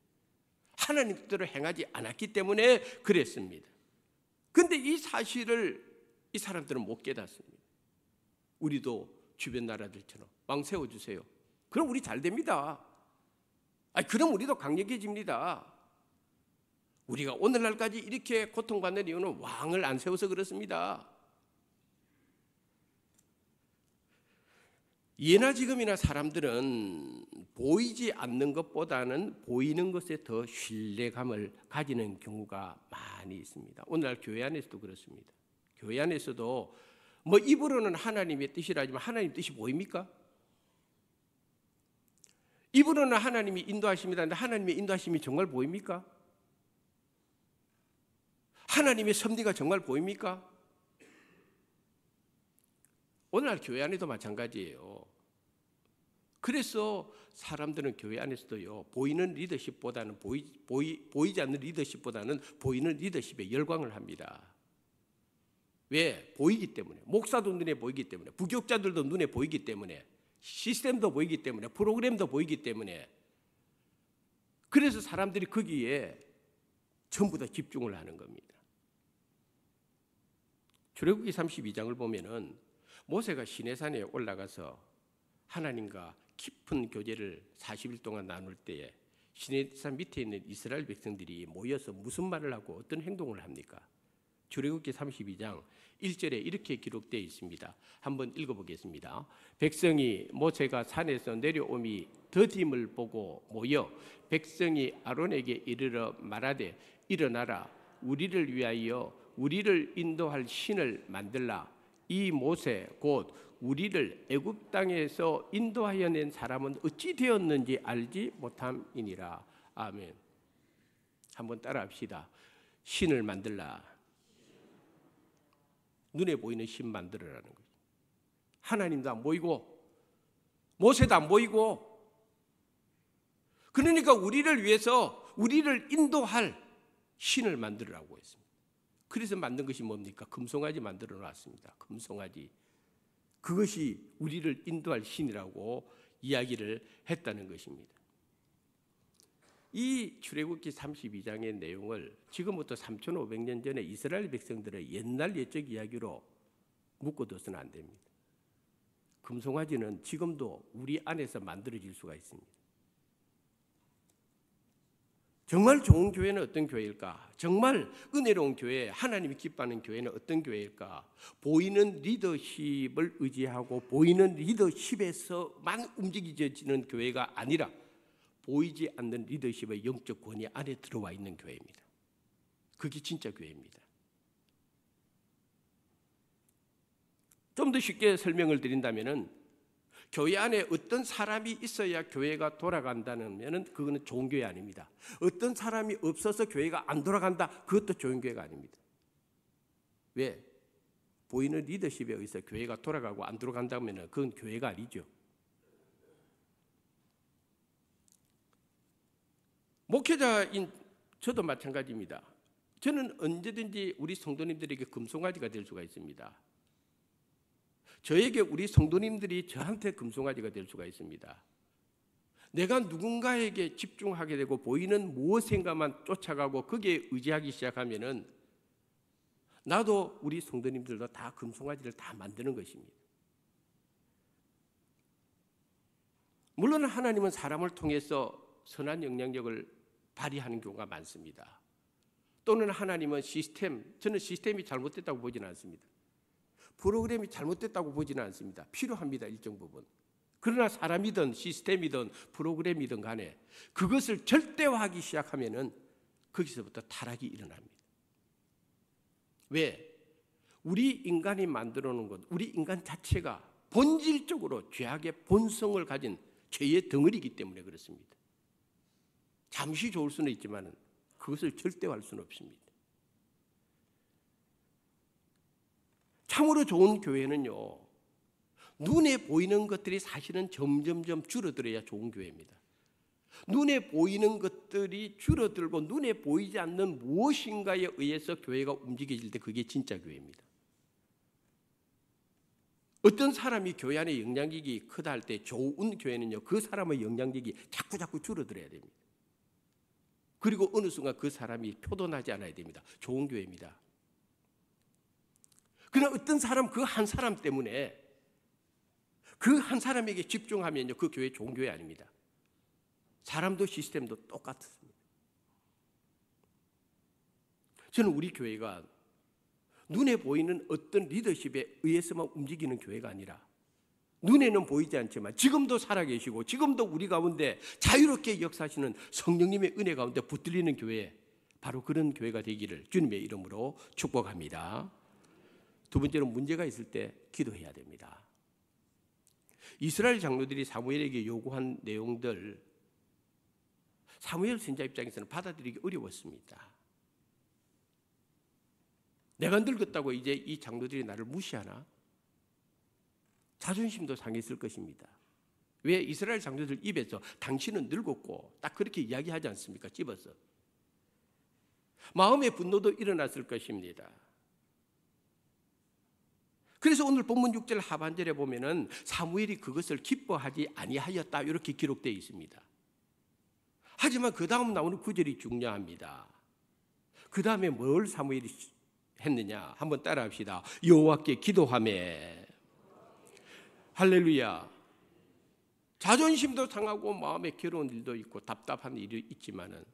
하나님 뜻대로 행하지 않았기 때문에 그랬습니다. 그런데 이 사실을 이 사람들은 못 깨닫습니다. 우리도 주변 나라들처럼 왕 세워주세요. 그럼 우리 잘 됩니다. 그럼 우리도 강력해집니다. 우리가 오늘날까지 이렇게 고통받는 이유는 왕을 안 세워서 그렇습니다. 예나 지금이나 사람들은 보이지 않는 것보다는 보이는 것에 더 신뢰감을 가지는 경우가 많이 있습니다. 오늘날 교회 안에서도 그렇습니다. 교회 안에서도 입으로는 하나님의 뜻이라지만 하나님 뜻이 보입니까? 입으로는 하나님이 인도하십니다. 근데 하나님의 인도하심이 정말 보입니까? 하나님의 섭리가 정말 보입니까? 오늘날 교회 안에도 마찬가지예요. 그래서 사람들은 교회 안에서도요, 보이는 리더십보다는 보이지 않는 리더십보다는 보이는 리더십에 열광을 합니다. 왜? 보이기 때문에. 목사도 눈에 보이기 때문에, 부교육자들도 눈에 보이기 때문에, 시스템도 보이기 때문에, 프로그램도 보이기 때문에. 그래서 사람들이 거기에 전부 다 집중을 하는 겁니다. 출애굽기 32장을 보면은 모세가 시내산에 올라가서 하나님과 깊은 교제를 40일 동안 나눌 때에 시내산 밑에 있는 이스라엘 백성들이 모여서 무슨 말을 하고 어떤 행동을 합니까? 출애굽기 32장 1절에 이렇게 기록되어 있습니다. 한번 읽어보겠습니다. 백성이 모세가 산에서 내려옴이 더딤을 보고 모여 백성이 아론에게 이르러 말하되 일어나라 우리를 위하여 우리를 인도할 신을 만들라. 이 모세 곧 우리를 애굽 땅에서 인도하여 낸 사람은 어찌 되었는지 알지 못함이니라. 아멘. 한번 따라합시다. 신을 만들라. 눈에 보이는 신 만들어라는 거죠. 하나님도 안 보이고 모세도 안 보이고, 그러니까 우리를 위해서 우리를 인도할 신을 만들으라고 했습니다. 그래서 만든 것이 뭡니까? 금송아지 만들어 놨습니다. 금송아지. 그것이 우리를 인도할 신이라고 이야기를 했다는 것입니다. 이 출애굽기 32장의 내용을 지금부터 3,500년 전에 이스라엘 백성들의 옛날 옛적 이야기로 묶어둬서는 안 됩니다. 금송아지는 지금도 우리 안에서 만들어질 수가 있습니다. 정말 좋은 교회는 어떤 교회일까? 정말 은혜로운 교회, 하나님이 기뻐하는 교회는 어떤 교회일까? 보이는 리더십을 의지하고 보이는 리더십에서만 움직여지는 교회가 아니라 보이지 않는 리더십의 영적 권위 안에 들어와 있는 교회입니다. 그게 진짜 교회입니다. 좀 더 쉽게 설명을 드린다면은 교회 안에 어떤 사람이 있어야 교회가 돌아간다면 그거는 좋은 교회 아닙니다. 어떤 사람이 없어서 교회가 안 돌아간다, 그것도 좋은 교회가 아닙니다. 왜? 보이는 리더십에 의해서 교회가 돌아가고 안 돌아간다면 그건 교회가 아니죠. 목회자인 저도 마찬가지입니다. 저는 언제든지 우리 성도님들에게 금송아지가 될 수가 있습니다. 저에게 우리 성도님들이 저한테 금송아지가 될 수가 있습니다. 내가 누군가에게 집중하게 되고 보이는 무엇인가만 쫓아가고 거기에 의지하기 시작하면은 나도 우리 성도님들도 다 금송아지를 다 만드는 것입니다. 물론 하나님은 사람을 통해서 선한 영향력을 발휘하는 경우가 많습니다. 또는 하나님은 저는 시스템이 잘못됐다고 보지는 않습니다. 프로그램이 잘못됐다고 보지는 않습니다. 필요합니다. 일정 부분. 그러나 사람이든 시스템이든 프로그램이든 간에 그것을 절대화하기 시작하면은 거기서부터 타락이 일어납니다. 왜? 우리 인간이 만들어 놓은 것, 우리 인간 자체가 본질적으로 죄악의 본성을 가진 죄의 덩어리이기 때문에 그렇습니다. 잠시 좋을 수는 있지만 그것을 절대화할 수는 없습니다. 참으로 좋은 교회는요, 눈에 보이는 것들이 사실은 점점점 줄어들어야 좋은 교회입니다. 눈에 보이는 것들이 줄어들고 눈에 보이지 않는 무엇인가에 의해서 교회가 움직여질 때 그게 진짜 교회입니다. 어떤 사람이 교회 안에 영향력이 크다 할 때 좋은 교회는요, 그 사람의 영향력이 자꾸 줄어들어야 됩니다. 그리고 어느 순간 그 사람이 표도나지 않아야 됩니다. 좋은 교회입니다. 그러나 어떤 사람, 그 한 사람 때문에 그 한 사람에게 집중하면요, 그 교회 좋은 교회 아닙니다. 사람도 시스템도 똑같습니다. 저는 우리 교회가 눈에 보이는 어떤 리더십에 의해서만 움직이는 교회가 아니라 눈에는 보이지 않지만 지금도 살아계시고 지금도 우리 가운데 자유롭게 역사하시는 성령님의 은혜 가운데 붙들리는 교회, 바로 그런 교회가 되기를 주님의 이름으로 축복합니다. 두 번째로, 문제가 있을 때 기도해야 됩니다. 이스라엘 장로들이 사무엘에게 요구한 내용들, 사무엘 선지자 입장에서는 받아들이기 어려웠습니다. 내가 늙었다고 이제 이 장로들이 나를 무시하나? 자존심도 상했을 것입니다. 왜? 이스라엘 장로들 입에서 당신은 늙었고 딱 그렇게 이야기하지 않습니까? 집어서. 마음의 분노도 일어났을 것입니다. 그래서 오늘 본문 6절 하반절에 보면은 사무엘이 그것을 기뻐하지 아니하였다 이렇게 기록되어 있습니다. 하지만 그 다음 나오는 구절이 중요합니다. 그 다음에 뭘 사무엘이 했느냐? 한번 따라합시다. 여호와께 기도하며. 할렐루야. 자존심도 상하고 마음에 괴로운 일도 있고 답답한 일이 있지만은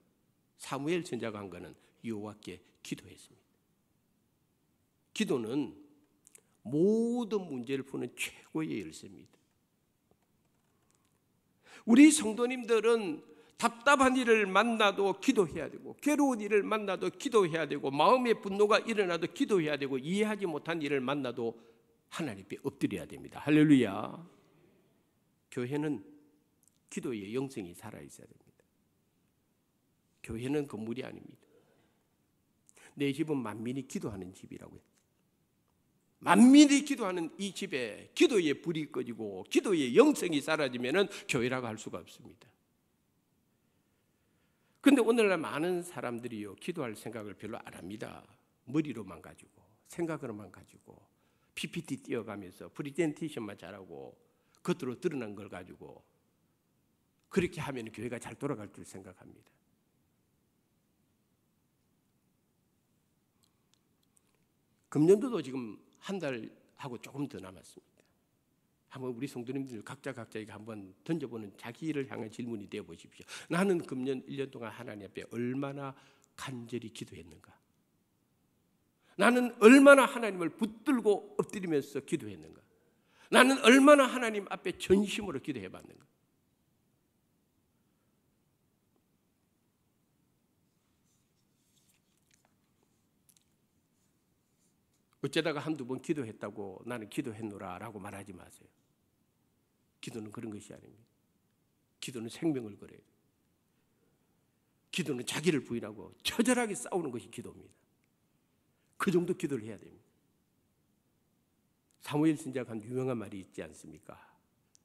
사무엘 선지자가 한 거는 여호와께 기도했습니다. 기도는 모든 문제를 푸는 최고의 열쇠입니다. 우리 성도님들은 답답한 일을 만나도 기도해야 되고, 괴로운 일을 만나도 기도해야 되고, 마음의 분노가 일어나도 기도해야 되고, 이해하지 못한 일을 만나도 하나님 앞에 엎드려야 됩니다. 할렐루야. 교회는 기도의 영성이 살아있어야 됩니다. 교회는 건물이 아닙니다. 내 집은 만민이 기도하는 집이라고요. 만민이 기도하는 이 집에 기도의 불이 꺼지고 기도의 영성이 사라지면 교회라고 할 수가 없습니다. 그런데 오늘날 많은 사람들이요, 기도할 생각을 별로 안 합니다. 머리로만 가지고, 생각으로만 가지고, PPT 띄어가면서 프레젠테이션만 잘하고 겉으로 드러난 걸 가지고 그렇게 하면 교회가 잘 돌아갈 줄 생각합니다. 금년도도 지금 한 달하고 조금 더 남았습니다. 한번 우리 성도님들 각자에게 한번 던져보는 자기를 향한 질문이 되어 보십시오. 나는 금년 1년 동안 하나님 앞에 얼마나 간절히 기도했는가? 나는 얼마나 하나님을 붙들고 엎드리면서 기도했는가? 나는 얼마나 하나님 앞에 전심으로 기도해봤는가? 어쩌다가 한두 번 기도했다고 나는 기도했노라 라고 말하지 마세요. 기도는 그런 것이 아닙니다. 기도는 생명을 걸어요. 기도는 자기를 부인하고 처절하게 싸우는 것이 기도입니다. 그 정도 기도를 해야 됩니다. 사무엘 선지자가 한 유명한 말이 있지 않습니까?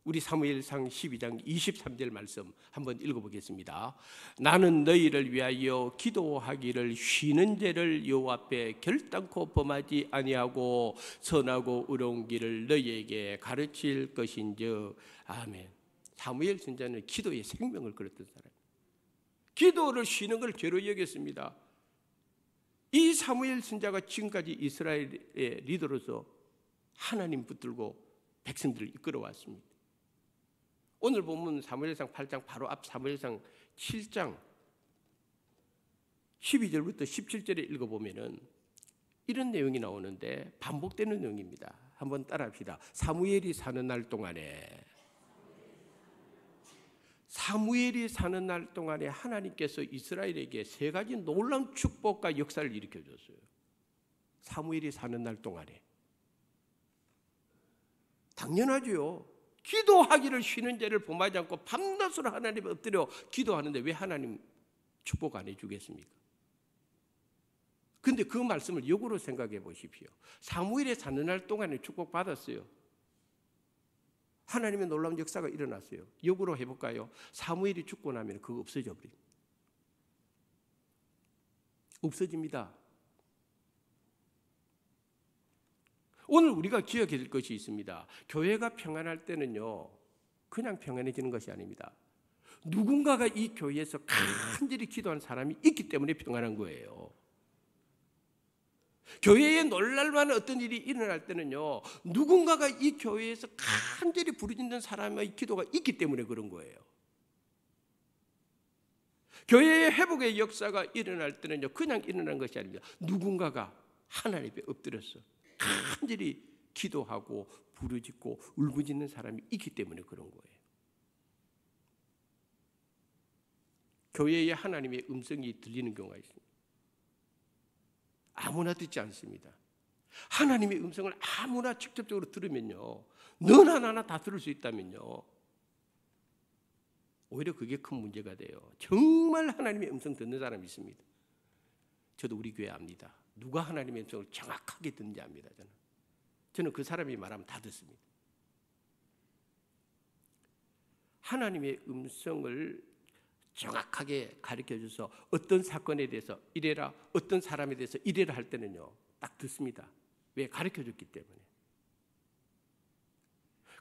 우리 사무엘상 12장 23절 말씀 한번 읽어보겠습니다. 나는 너희를 위하여 기도하기를 쉬는 죄를 여호와 앞에 결단코 범하지 아니하고 선하고 의로운 길을 너희에게 가르칠 것인즉. 아멘. 사무엘 선지자는 기도에 생명을 걸었던 사람. 기도를 쉬는 걸 죄로 여겼습니다. 이 사무엘 선지자가 지금까지 이스라엘의 리더로서 하나님 붙들고 백성들을 이끌어왔습니다. 오늘 본문 사무엘상 8장 바로 앞 사무엘상 7장 12절부터 17절에 읽어보면은 이런 내용이 나오는데 반복되는 내용입니다. 한번 따라합시다. 사무엘이 사는 날 동안에 사무엘이 사는 날 동안에 하나님께서 이스라엘에게 세 가지 놀라운 축복과 역사를 일으켜줬어요. 사무엘이 사는 날 동안에. 당연하죠. 기도하기를 쉬는 죄를 범하지 않고 밤낮으로 하나님에 엎드려 기도하는데 왜 하나님 축복 안 해주겠습니까? 근데 그 말씀을 역으로 생각해 보십시오. 사무엘이 사는 날 동안에 축복 받았어요. 하나님의 놀라운 역사가 일어났어요. 역으로 해볼까요? 사무엘이 죽고 나면 그거 없어져 버립니다. 없어집니다. 오늘 우리가 기억해야 될 것이 있습니다. 교회가 평안할 때는요, 그냥 평안해지는 것이 아닙니다. 누군가가 이 교회에서 간절히 기도한 사람이 있기 때문에 평안한 거예요. 교회에 놀랄만한 어떤 일이 일어날 때는요, 누군가가 이 교회에서 간절히 부르짖는 사람의 기도가 있기 때문에 그런 거예요. 교회의 회복의 역사가 일어날 때는요, 그냥 일어난 것이 아닙니다. 누군가가 하나님 앞에 엎드렸어 간절히 기도하고 부르짖고 울부짖는 사람이 있기 때문에 그런 거예요. 교회에 하나님의 음성이 들리는 경우가 있습니다. 아무나 듣지 않습니다. 하나님의 음성을 아무나 직접적으로 들으면요, 너나 나나 다 들을 수 있다면요, 오히려 그게 큰 문제가 돼요. 정말 하나님의 음성 듣는 사람이 있습니다. 저도 우리 교회 압니다. 누가 하나님의 음성을 정확하게 듣는지 압니다. 저는 그 사람이 말하면 다 듣습니다. 하나님의 음성을 정확하게 가르쳐줘서 어떤 사건에 대해서 이래라, 어떤 사람에 대해서 이래라 할 때는요, 딱 듣습니다. 왜? 가르쳐줬기 때문에.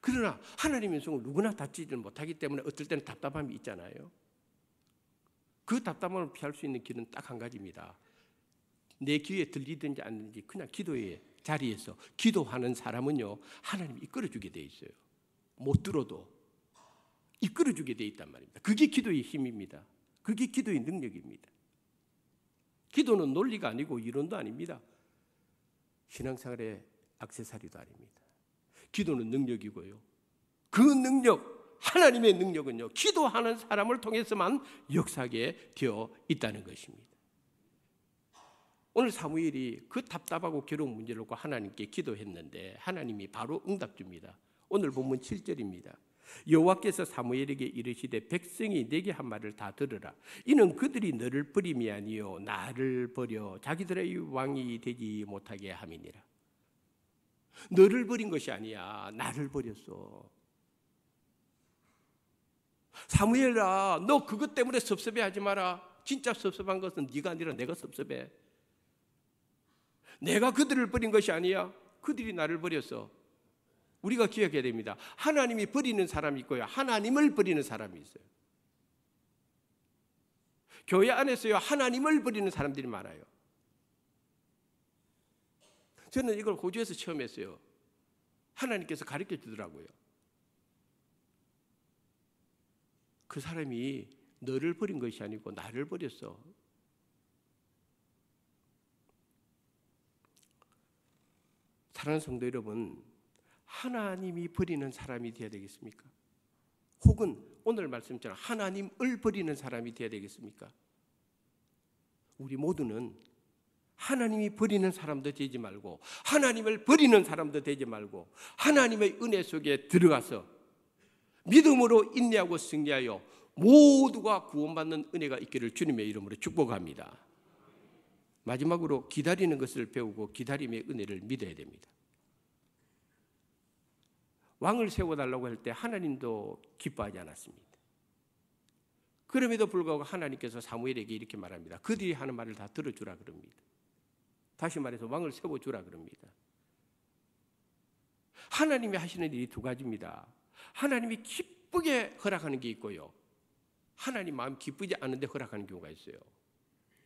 그러나 하나님의 음성을 누구나 다치지 못하기 때문에 어떨 때는 답답함이 있잖아요. 그 답답함을 피할 수 있는 길은 딱 한 가지입니다. 내 귀에 들리든지 안 들리든지 그냥 기도의 자리에서 기도하는 사람은요, 하나님이 이끌어주게 돼 있어요. 못 들어도 이끌어주게 돼 있단 말입니다. 그게 기도의 힘입니다. 그게 기도의 능력입니다. 기도는 논리가 아니고 이론도 아닙니다. 신앙생활의 액세서리도 아닙니다. 기도는 능력이고요. 그 능력, 하나님의 능력은요, 기도하는 사람을 통해서만 역사하게 되어 있다는 것입니다. 오늘 사무엘이 그 답답하고 괴로운 문제를 놓고 하나님께 기도했는데 하나님이 바로 응답 줍니다. 오늘 본문 7절입니다. 여호와께서 사무엘에게 이르시되 백성이 내게 한 말을 다 들으라. 이는 그들이 너를 버림이 아니요 나를 버려 자기들의 왕이 되지 못하게 함이니라. 너를 버린 것이 아니야, 나를 버렸어. 사무엘아, 너 그것 때문에 섭섭해하지 마라. 진짜 섭섭한 것은 네가 아니라 내가 섭섭해. 내가 그들을 버린 것이 아니야. 그들이 나를 버렸어. 우리가 기억해야 됩니다. 하나님이 버리는 사람이 있고요, 하나님을 버리는 사람이 있어요. 교회 안에서요, 하나님을 버리는 사람들이 많아요. 저는 이걸 호주에서 처음 했어요. 하나님께서 가르쳐 주더라고요. 그 사람이 너를 버린 것이 아니고 나를 버렸어. 사랑하는 성도 여러분, 하나님이 버리는 사람이 되어야 되겠습니까? 혹은 오늘 말씀처럼 하나님을 버리는 사람이 되어야 되겠습니까? 우리 모두는 하나님이 버리는 사람도 되지 말고 하나님을 버리는 사람도 되지 말고 하나님의 은혜 속에 들어가서 믿음으로 인내하고 승리하여 모두가 구원받는 은혜가 있기를 주님의 이름으로 축복합니다. 마지막으로 기다리는 것을 배우고 기다림의 은혜를 믿어야 됩니다. 왕을 세워달라고 할 때 하나님도 기뻐하지 않았습니다. 그럼에도 불구하고 하나님께서 사무엘에게 이렇게 말합니다. 그들이 하는 말을 다 들어주라 그럽니다. 다시 말해서 왕을 세워주라 그럽니다. 하나님이 하시는 일이 두 가지입니다. 하나님이 기쁘게 허락하는 게 있고요, 하나님 마음 기쁘지 않은데 허락하는 경우가 있어요.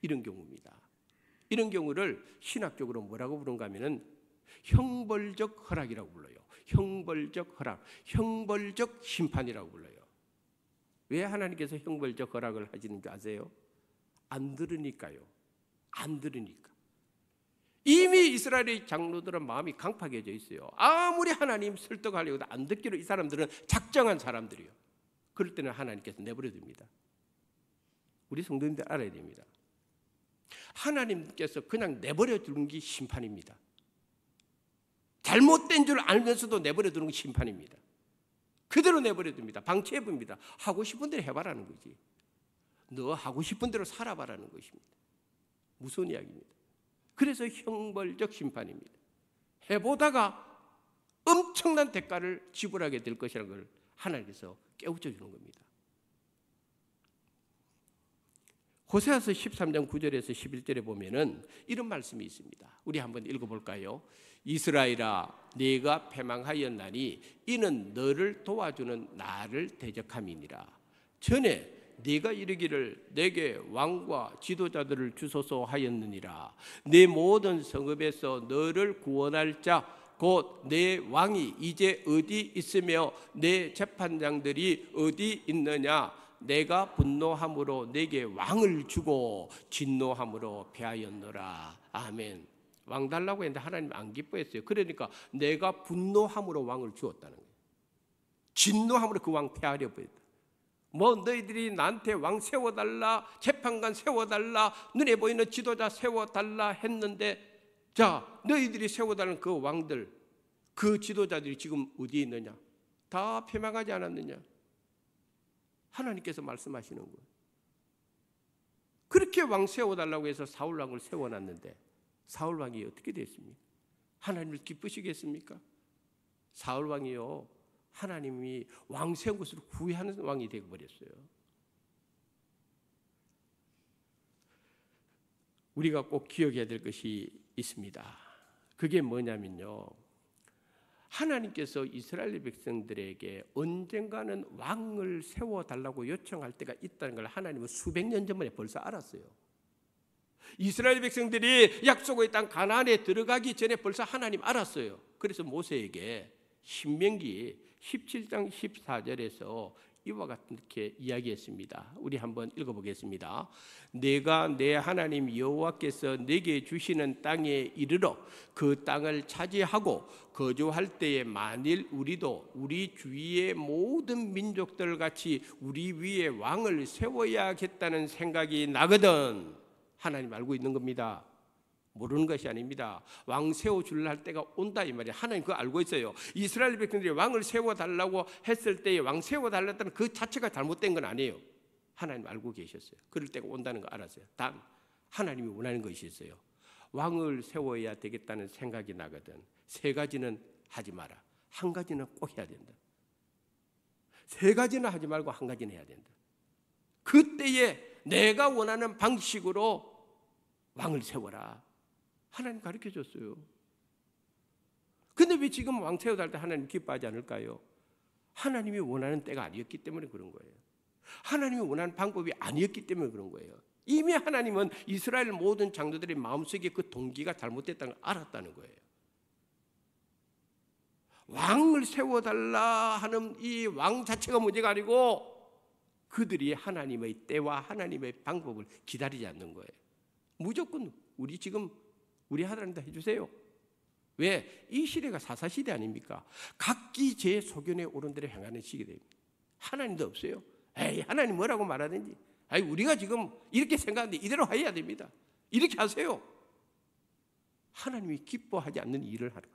이런 경우입니다. 이런 경우를 신학적으로 뭐라고 부른가 하면은 형벌적 허락이라고 불러요. 형벌적 허락, 형벌적 심판이라고 불러요. 왜 하나님께서 형벌적 허락을 하시는 줄 아세요? 안 들으니까요. 안 들으니까. 이미 이스라엘의 장로들은 마음이 강팍해져 있어요. 아무리 하나님 설득하려고 안 듣기로 이 사람들은 작정한 사람들이에요. 그럴 때는 하나님께서 내버려 둡니다. 우리 성도님들 알아야 됩니다. 하나님께서 그냥 내버려 두는 게 심판입니다. 잘못된 줄 알면서도 내버려 두는 게 심판입니다. 그대로 내버려 둡니다. 방치해 봅니다. 하고 싶은 대로 해봐라는 거지. 너 하고 싶은 대로 살아봐라는 것입니다. 무서운 이야기입니다. 그래서 형벌적 심판입니다. 해보다가 엄청난 대가를 지불하게 될 것이라는 걸 하나님께서 깨우쳐 주는 겁니다. 호세아서 13장 9절에서 11절에 보면은 이런 말씀이 있습니다. 우리 한번 읽어볼까요? 이스라엘아, 네가 패망하였나니 이는 너를 도와주는 나를 대적함이니라. 전에 네가 이르기를 내게 왕과 지도자들을 주소서 하였느니라. 내 모든 성읍에서 너를 구원할 자 곧 내 왕이 이제 어디 있으며 내 재판장들이 어디 있느냐. 내가 분노함으로 내게 왕을 주고 진노함으로 패하였노라. 아멘. 왕 달라고 했는데 하나님 안 기뻐했어요. 그러니까 내가 분노함으로 왕을 주었다는 거예요. 진노함으로 그 왕 패하려 보였다. 뭐 너희들이 나한테 왕 세워달라, 재판관 세워달라, 눈에 보이는 지도자 세워달라 했는데, 자, 너희들이 세워달라는 그 왕들, 그 지도자들이 지금 어디에 있느냐? 다 패망하지 않았느냐? 하나님께서 말씀하시는 거예요. 그렇게 왕 세워달라고 해서 사울 왕을 세워놨는데 사울 왕이 어떻게 됐습니까? 하나님을 기쁘시겠습니까? 사울 왕이요, 하나님이 왕 세운 것을 후회하는 왕이 되어버렸어요. 우리가 꼭 기억해야 될 것이 있습니다. 그게 뭐냐면요, 하나님께서 이스라엘 백성들에게 언젠가는 왕을 세워달라고 요청할 때가 있다는 걸 하나님은 수백 년 전에 벌써 알았어요. 이스라엘 백성들이 약속의 땅 가나안에 들어가기 전에 벌써 하나님 알았어요. 그래서 모세에게 신명기 17장 14절에서 이와 같게 이야기했습니다. 우리 한번 읽어보겠습니다. 내가 내 하나님 여호와께서 내게 주시는 땅에 이르러 그 땅을 차지하고 거주할 때에 만일 우리도 우리 주위의 모든 민족들 같이 우리 위에 왕을 세워야겠다는 생각이 나거든. 하나님 알고 있는 겁니다. 모르는 것이 아닙니다. 왕 세워주려 할 때가 온다 이 말이에요. 하나님 그거 알고 있어요. 이스라엘 백성들이 왕을 세워달라고 했을 때에 왕 세워달랬다는 그 자체가 잘못된 건 아니에요. 하나님 알고 계셨어요. 그럴 때가 온다는 거 알았어요. 단 하나님이 원하는 것이 있어요. 왕을 세워야 되겠다는 생각이 나거든. 세 가지는 하지 마라. 한 가지는 꼭 해야 된다. 세 가지는 하지 말고 한 가지는 해야 된다. 그때에 내가 원하는 방식으로 왕을 세워라. 하나님 가르쳐 줬어요. 근데 왜 지금 왕 세워달 때 하나님 기뻐하지 않을까요? 하나님이 원하는 때가 아니었기 때문에 그런 거예요. 하나님이 원하는 방법이 아니었기 때문에 그런 거예요. 이미 하나님은 이스라엘 모든 장로들의 마음속에 그 동기가 잘못됐다는 걸 알았다는 거예요. 왕을 세워달라 하는 이 왕 자체가 문제가 아니고 그들이 하나님의 때와 하나님의 방법을 기다리지 않는 거예요. 무조건 우리 하나님 다 해주세요. 왜? 이 시대가 사사시대 아닙니까? 각기 제 소견에 오른 대로 행하는 시기입니다. 하나님도 없어요. 에이, 하나님 뭐라고 말하든지. 아니, 우리가 지금 이렇게 생각하는데 이대로 해야 됩니다. 이렇게 하세요. 하나님이 기뻐하지 않는 일을 하는 거예요.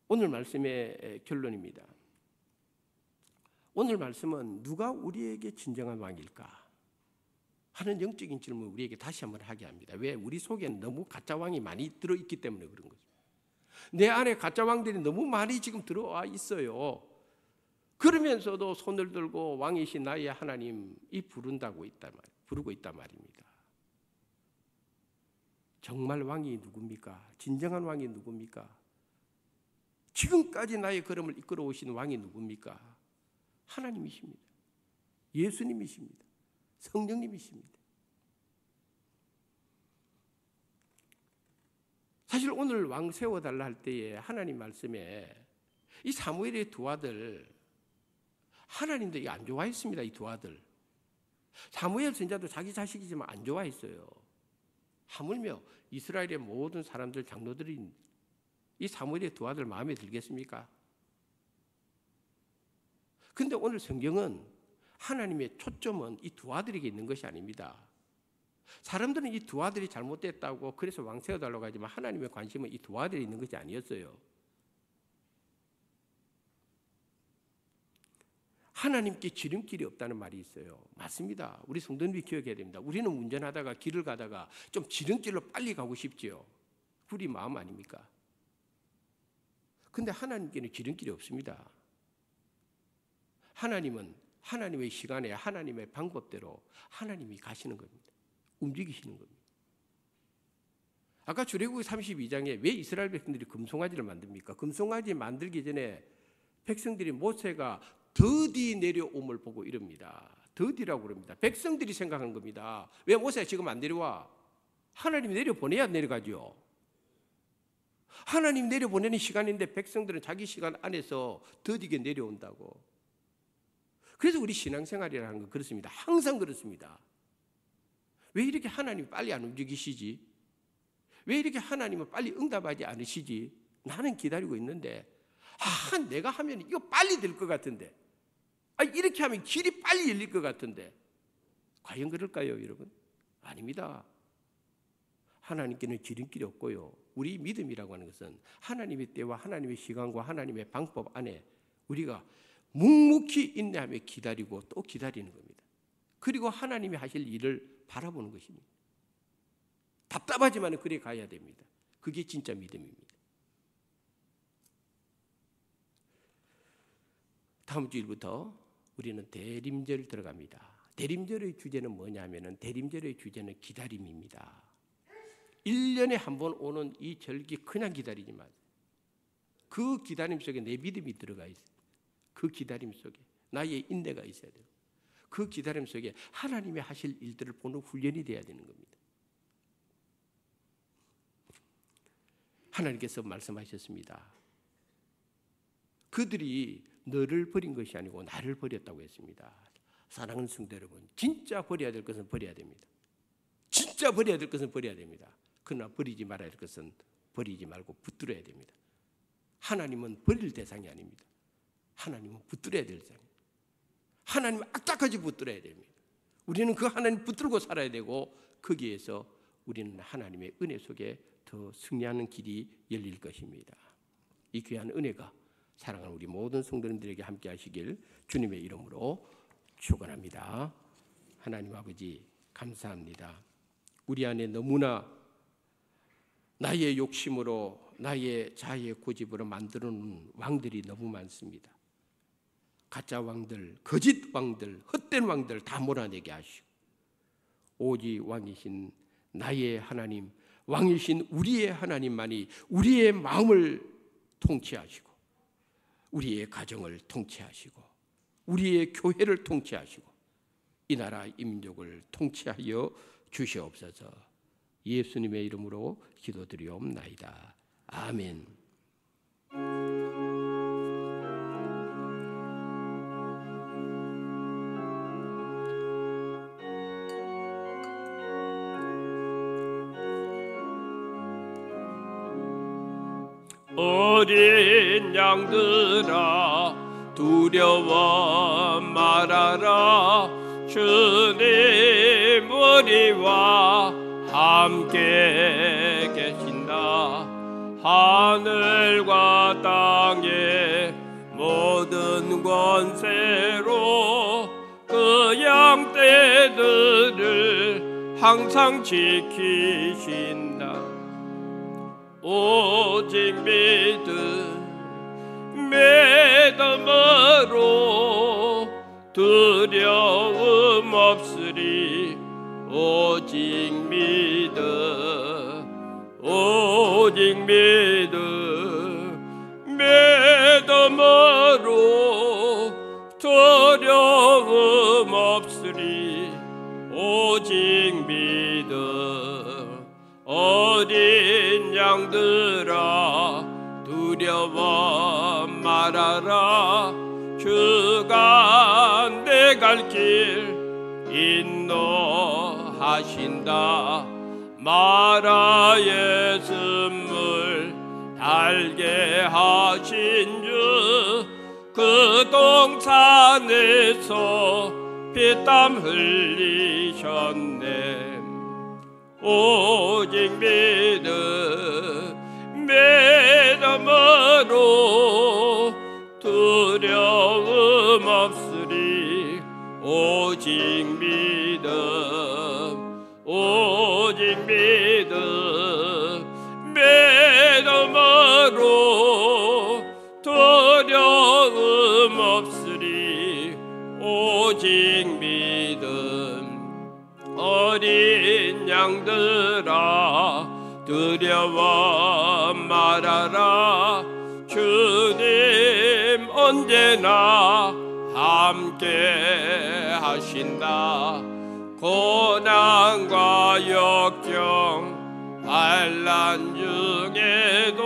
오늘 말씀의 결론입니다. 오늘 말씀은 누가 우리에게 진정한 왕일까 하는 영적인 질문을 우리에게 다시 한번 하게 합니다. 왜? 우리 속에는 너무 가짜 왕이 많이 들어있기 때문에 그런 거죠. 내 안에 가짜 왕들이 너무 많이 지금 들어와 있어요. 그러면서도 손을 들고 왕이신 나의 하나님이 부르고 있단 말입니다. 정말 왕이 누굽니까? 진정한 왕이 누굽니까? 지금까지 나의 걸음을 이끌어 오신 왕이 누굽니까? 하나님이십니다. 예수님이십니다. 성령님이십니다. 사실 오늘 왕 세워달라 할 때에 하나님 말씀에 이 사무엘의 두 아들, 하나님도 이거 안 좋아했습니다. 이 두 아들. 사무엘 선지자도 자기 자식이지만 안 좋아했어요. 하물며 이스라엘의 모든 사람들 장로들이 이 사무엘의 두 아들 마음에 들겠습니까? 근데 오늘 성경은 하나님의 초점은 이 두 아들에게 있는 것이 아닙니다. 사람들은 이 두 아들이 잘못됐다고 그래서 왕 세워달라고 하지만 하나님의 관심은 이 두 아들이 있는 것이 아니었어요. 하나님께 지름길이 없다는 말이 있어요. 맞습니다. 우리 성도님이 기억해야 됩니다. 우리는 운전하다가 길을 가다가 좀 지름길로 빨리 가고 싶지요. 우리 마음 아닙니까? 근데 하나님께는 지름길이 없습니다. 하나님은 하나님의 시간에 하나님의 방법대로 하나님이 가시는 겁니다. 움직이시는 겁니다. 아까 출애굽기 32장에 왜 이스라엘 백성들이 금송아지를 만듭니까? 금송아지 만들기 전에 백성들이 모세가 더디 내려옴을 보고 이럽니다. 더디라고 그럽니다. 백성들이 생각하는 겁니다. 왜 모세가 지금 안 내려와? 하나님이 내려보내야 내려가죠. 하나님 내려보내는 시간인데 백성들은 자기 시간 안에서 더디게 내려온다고. 그래서 우리 신앙생활이라는 건 그렇습니다. 항상 그렇습니다. 왜 이렇게 하나님이 빨리 안 움직이시지? 왜 이렇게 하나님은 빨리 응답하지 않으시지? 나는 기다리고 있는데 내가 하면 이거 빨리 될 것 같은데 이렇게 하면 길이 빨리 열릴 것 같은데 과연 그럴까요, 여러분? 아닙니다. 하나님께는 지름길이 없고요. 우리 믿음이라고 하는 것은 하나님의 때와 하나님의 시간과 하나님의 방법 안에 우리가 묵묵히 인내하며 기다리고 또 기다리는 겁니다. 그리고 하나님이 하실 일을 바라보는 것입니다. 답답하지만 그래 가야 됩니다. 그게 진짜 믿음입니다. 다음 주일부터 우리는 대림절 들어갑니다. 대림절의 주제는 뭐냐면은 대림절의 주제는 기다림입니다. 1년에 한 번 오는 이 절기 그냥 기다리지 마세요. 그 기다림 속에 내 믿음이 들어가 있어요. 그 기다림 속에 나의 인내가 있어야 돼요. 그 기다림 속에 하나님이 하실 일들을 보는 훈련이 돼야 되는 겁니다. 하나님께서 말씀하셨습니다. 그들이 너를 버린 것이 아니고 나를 버렸다고 했습니다. 사랑하는 성도 여러분, 진짜 버려야 될 것은 버려야 됩니다. 진짜 버려야 될 것은 버려야 됩니다. 그러나 버리지 말아야 될 것은 버리지 말고 붙들어야 됩니다. 하나님은 버릴 대상이 아닙니다. 하나님은 붙들어야 될 대상입니다. 하나님은 악착같이 붙들어야 됩니다. 우리는 그 하나님 붙들고 살아야 되고 거기에서 우리는 하나님의 은혜 속에 더 승리하는 길이 열릴 것입니다. 이 귀한 은혜가 사랑하는 우리 모든 성도님들에게 함께 하시길 주님의 이름으로 축원합니다. 하나님 아버지 감사합니다. 우리 안에 너무나 나의 욕심으로 나의 자의 고집으로 만드는 왕들이 너무 많습니다. 가짜 왕들, 거짓 왕들, 헛된 왕들 다 몰아내게 하시고 오직 왕이신 나의 하나님, 왕이신 우리의 하나님만이 우리의 마음을 통치하시고 우리의 가정을 통치하시고 우리의 교회를 통치하시고 이 나라 이 민족을 통치하여 주시옵소서. 예수님의 이름으로 기도드리옵나이다. 아멘. 어린 양들아 두려워 말아라. 주님 우리와 함께 계신다. 하늘과 땅의 모든 권세로 그 양떼들을 항상 지키신다. 오직 믿음으로 두려움 없으리. 오직 믿음으로 두려움 없으리. 오직 믿음. 어린 양들아 두려워 말아라. 주가 내 갈 길 인도하신다. 마라의 샘물 살게 하신 주 그 동산에서 피땀 흘리셨네. 오직 믿음으로 두려움 없으리. 오직 믿음 오직 믿음으로 두려움 없으리. 오직 믿음. 어린 양들아 두려워 말아라. 주님 언제나 함께 하신다. 고난과 역경 환난 중에도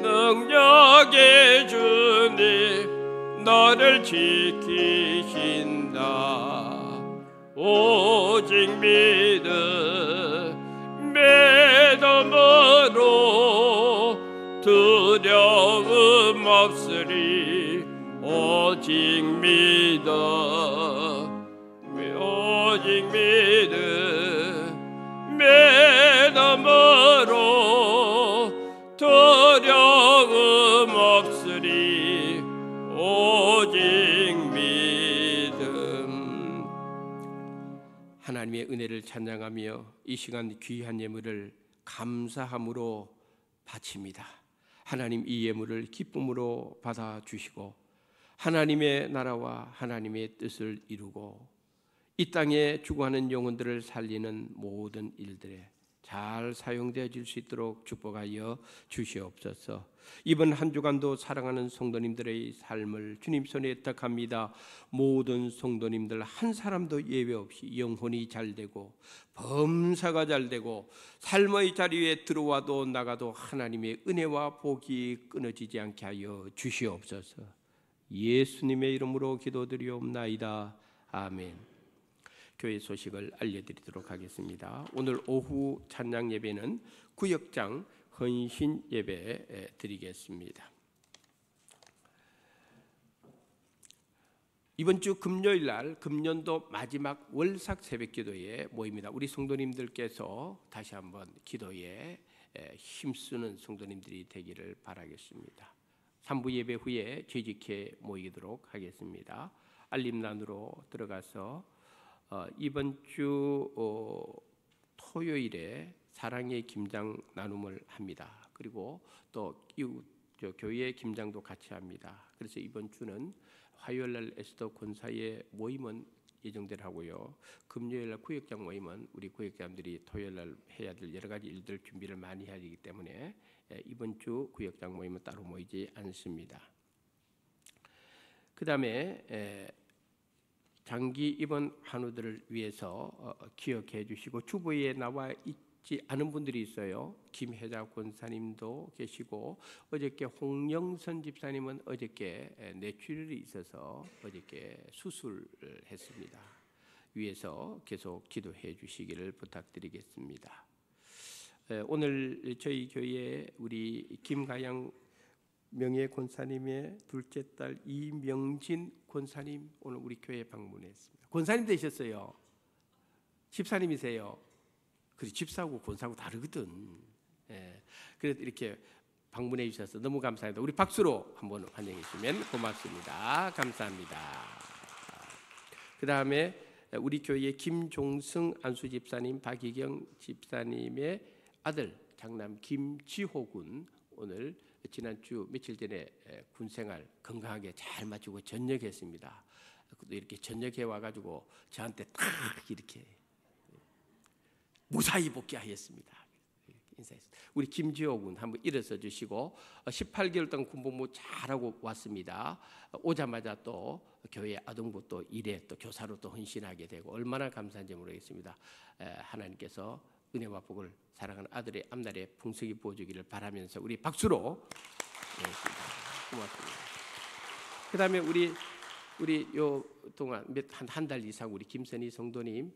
능력의 주님 너를 지키신다. 오직 믿음으로 두려움 없으리. 오직 믿음으로 두려움 없으리. 오직 믿음. 하나님의 은혜를 찬양하며 이 시간 귀한 예물을 감사함으로 바칩니다. 하나님 이 예물을 기쁨으로 받아주시고 하나님의 나라와 하나님의 뜻을 이루고 이 땅에 죽어가는 영혼들을 살리는 모든 일들에 잘 사용되어질 수 있도록 축복하여 주시옵소서. 이번 한 주간도 사랑하는 성도님들의 삶을 주님 손에 의탁합니다. 모든 성도님들 한 사람도 예외 없이 영혼이 잘되고 범사가 잘되고 삶의 자리에 들어와도 나가도 하나님의 은혜와 복이 끊어지지 않게 하여 주시옵소서. 예수님의 이름으로 기도드리옵나이다. 아멘. 교회 소식을 알려드리도록 하겠습니다. 오늘 오후 찬양 예배는 구역장 헌신 예배 드리겠습니다. 이번 주 금요일 날 금년도 마지막 월삭 새벽기도에 모입니다. 우리 성도님들께서 다시 한번 기도에 힘쓰는 성도님들이 되기를 바라겠습니다. 3부 예배 후에 재직해 모이도록 하겠습니다. 알림란으로 들어가서 이번 주 토요일에 사랑의 김장 나눔을 합니다. 그리고 또 교회 김장도 같이 합니다. 그래서 이번 주는 화요일날 에스더 권사의 모임은 예정대로 하고요. 금요일날 구역장 모임은 우리 구역장들이 토요일날 해야 될 여러 가지 일들 준비를 많이 해야 되기 때문에 이번 주 구역장 모임은 따로 모이지 않습니다. 그 다음에 장기 입원 환우들을 위해서 기억해 주시고 주보에 나와 있지 않은 분들이 있어요. 김혜자 권사님도 계시고 어저께 홍영선 집사님은 어저께 뇌출혈이 있어서 어저께 수술을 했습니다. 위해서 계속 기도해 주시기를 부탁드리겠습니다. 오늘 저희 교회 우리 김가양 명예 권사님의 둘째 딸 이명진 권사님 오늘 우리 교회에 방문했습니다. 권사님 되셨어요. 집사님이세요. 그래 집사하고 권사하고 다르거든. 그래도 이렇게 방문해 주셔서 너무 감사합니다. 우리 박수로 한번 환영해 주시면 고맙습니다. 감사합니다. 그 다음에 우리 교회의 김종승 안수 집사님, 박희경 집사님의 아들 장남 김지호 군 오늘 지난주 며칠 전에 군생활 건강하게 잘 마치고 전역했습니다. 이렇게 전역해 와가지고 저한테 딱 이렇게 무사히 복귀하였습니다. 인사했습니다. 우리 김지호 군 한번 일어서 주시고 18개월 동안 군복무 잘하고 왔습니다. 오자마자 또 교회 아동부 또 일에 또 교사로 또 헌신하게 되고 얼마나 감사한지 모르겠습니다. 하나님께서 은혜와 복을 사랑하는 아들의 앞날에 풍성히 부어주기를 바라면서 우리 박수로 고맙습니다. 그 다음에 우리 요 동안 한 달 이상 우리 김선희 성도님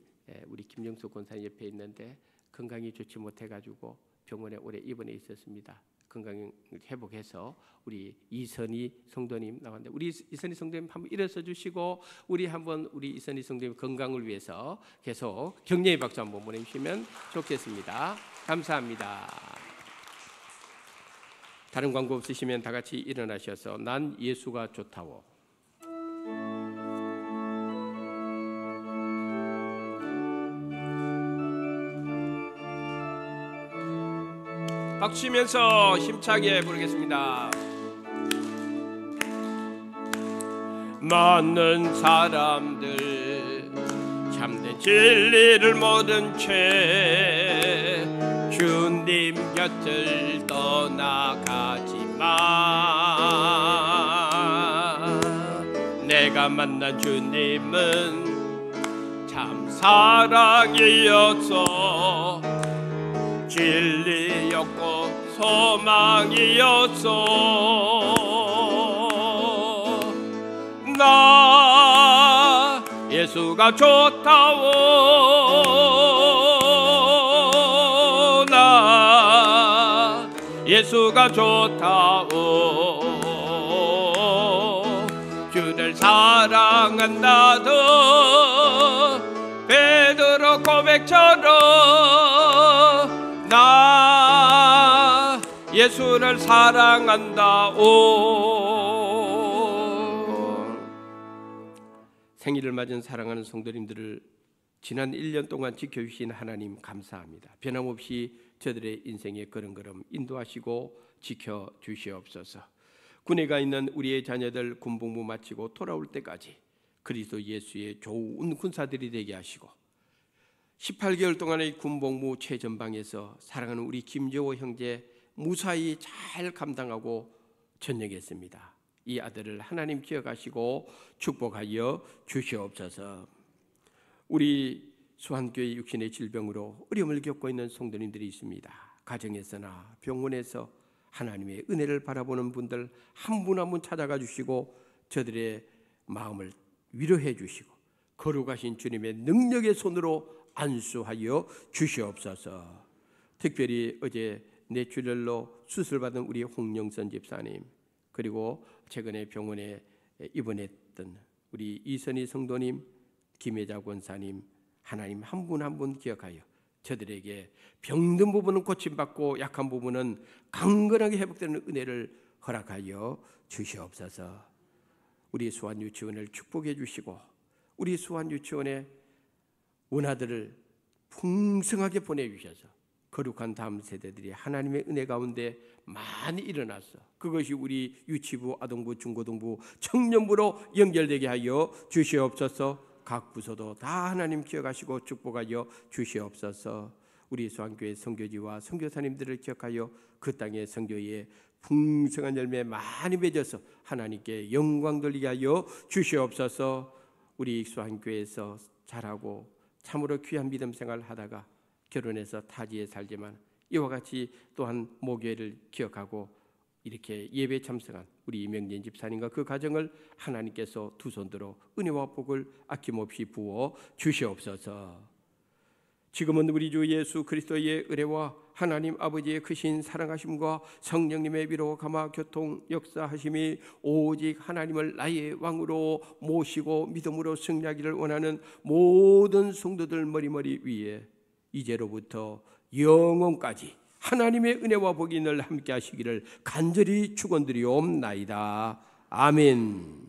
우리 김영수 권사님 옆에 있는데 건강이 좋지 못해가지고 병원에 오래 입원해 있었습니다. 건강 회복해서 우리 이선희 성도님 나왔는데 우리 이선희 성도님 한번 일어서 주시고 우리 이선희 성도님 건강을 위해서 계속 격려의 박수 한번 보내주시면 좋겠습니다. 감사합니다. 다른 광고 없으시면 다 같이 일어나셔서 난 예수가 좋다워. 박수 치면서 힘차게 부르겠습니다. 많은 사람들 참된 진리를 모른 채 주님 곁을 떠나가지만 내가 만난 주님은 참 사랑이었어. 진리였고 소망이었어. 나 예수가 좋다오. 나 예수가 좋다오. 주를 사랑한다던 베드로 고백처럼 나 예수를 사랑한다오. 생일을 맞은 사랑하는 성도님들을 지난 1년 동안 지켜주신 하나님 감사합니다. 변함없이 저들의 인생에 걸음걸음 인도하시고 지켜주시옵소서. 군에 가 있는 우리의 자녀들 군복무 마치고 돌아올 때까지 그리스도 예수의 좋은 군사들이 되게 하시고 18개월 동안의 군복무 최전방에서 사랑하는 우리 김재호 형제 무사히 잘 감당하고 전역했습니다. 이 아들을 하나님 기억하시고 축복하여 주시옵소서. 우리 수한교회 육신의 질병으로 어려움을 겪고 있는 성도님들이 있습니다. 가정에서나 병원에서 하나님의 은혜를 바라보는 분들 한 분 한 분 찾아가 주시고 저들의 마음을 위로해 주시고 거룩하신 주님의 능력의 손으로 안수하여 주시옵소서. 특별히 어제 뇌출혈로 수술받은 우리 홍영선 집사님, 그리고 최근에 병원에 입원했던 우리 이선희 성도님, 김혜자 권사님, 하나님 한 분 한 분 기억하여 저들에게 병든 부분은 고침받고 약한 부분은 강건하게 회복되는 은혜를 허락하여 주시옵소서. 우리 수환유치원을 축복해 주시고 우리 수환유치원의 원아들을 풍성하게 보내주셔서 거룩한 다음 세대들이 하나님의 은혜 가운데 많이 일어나서 그것이 우리 유치부, 아동부, 중고등부, 청년부로 연결되게 하여 주시옵소서. 각 부서도 다 하나님 기억하시고 축복하여 주시옵소서. 우리 수안교회 선교지와 선교사님들을 기억하여 그 땅의 선교에 풍성한 열매 많이 맺어서 하나님께 영광 돌리게 하여 주시옵소서. 우리 수안교회에서 자라고 참으로 귀한 믿음 생활을 하다가 결혼해서 타지에 살지만 이와 같이 또한 모교회를 기억하고 이렇게 예배 참석한 우리 이명진 집사님과 그 가정을 하나님께서 두 손들어 은혜와 복을 아낌없이 부어 주시옵소서. 지금은 우리 주 예수 그리스도의 은혜와 하나님 아버지의 크신 사랑하심과 성령님의 위로 감화 교통 역사하심이 오직 하나님을 나의 왕으로 모시고 믿음으로 승리하기를 원하는 모든 성도들 머리머리 위에 이제로부터 영원까지 하나님의 은혜와 복이 늘 함께 하시기를 간절히 축원드리옵나이다. 아멘.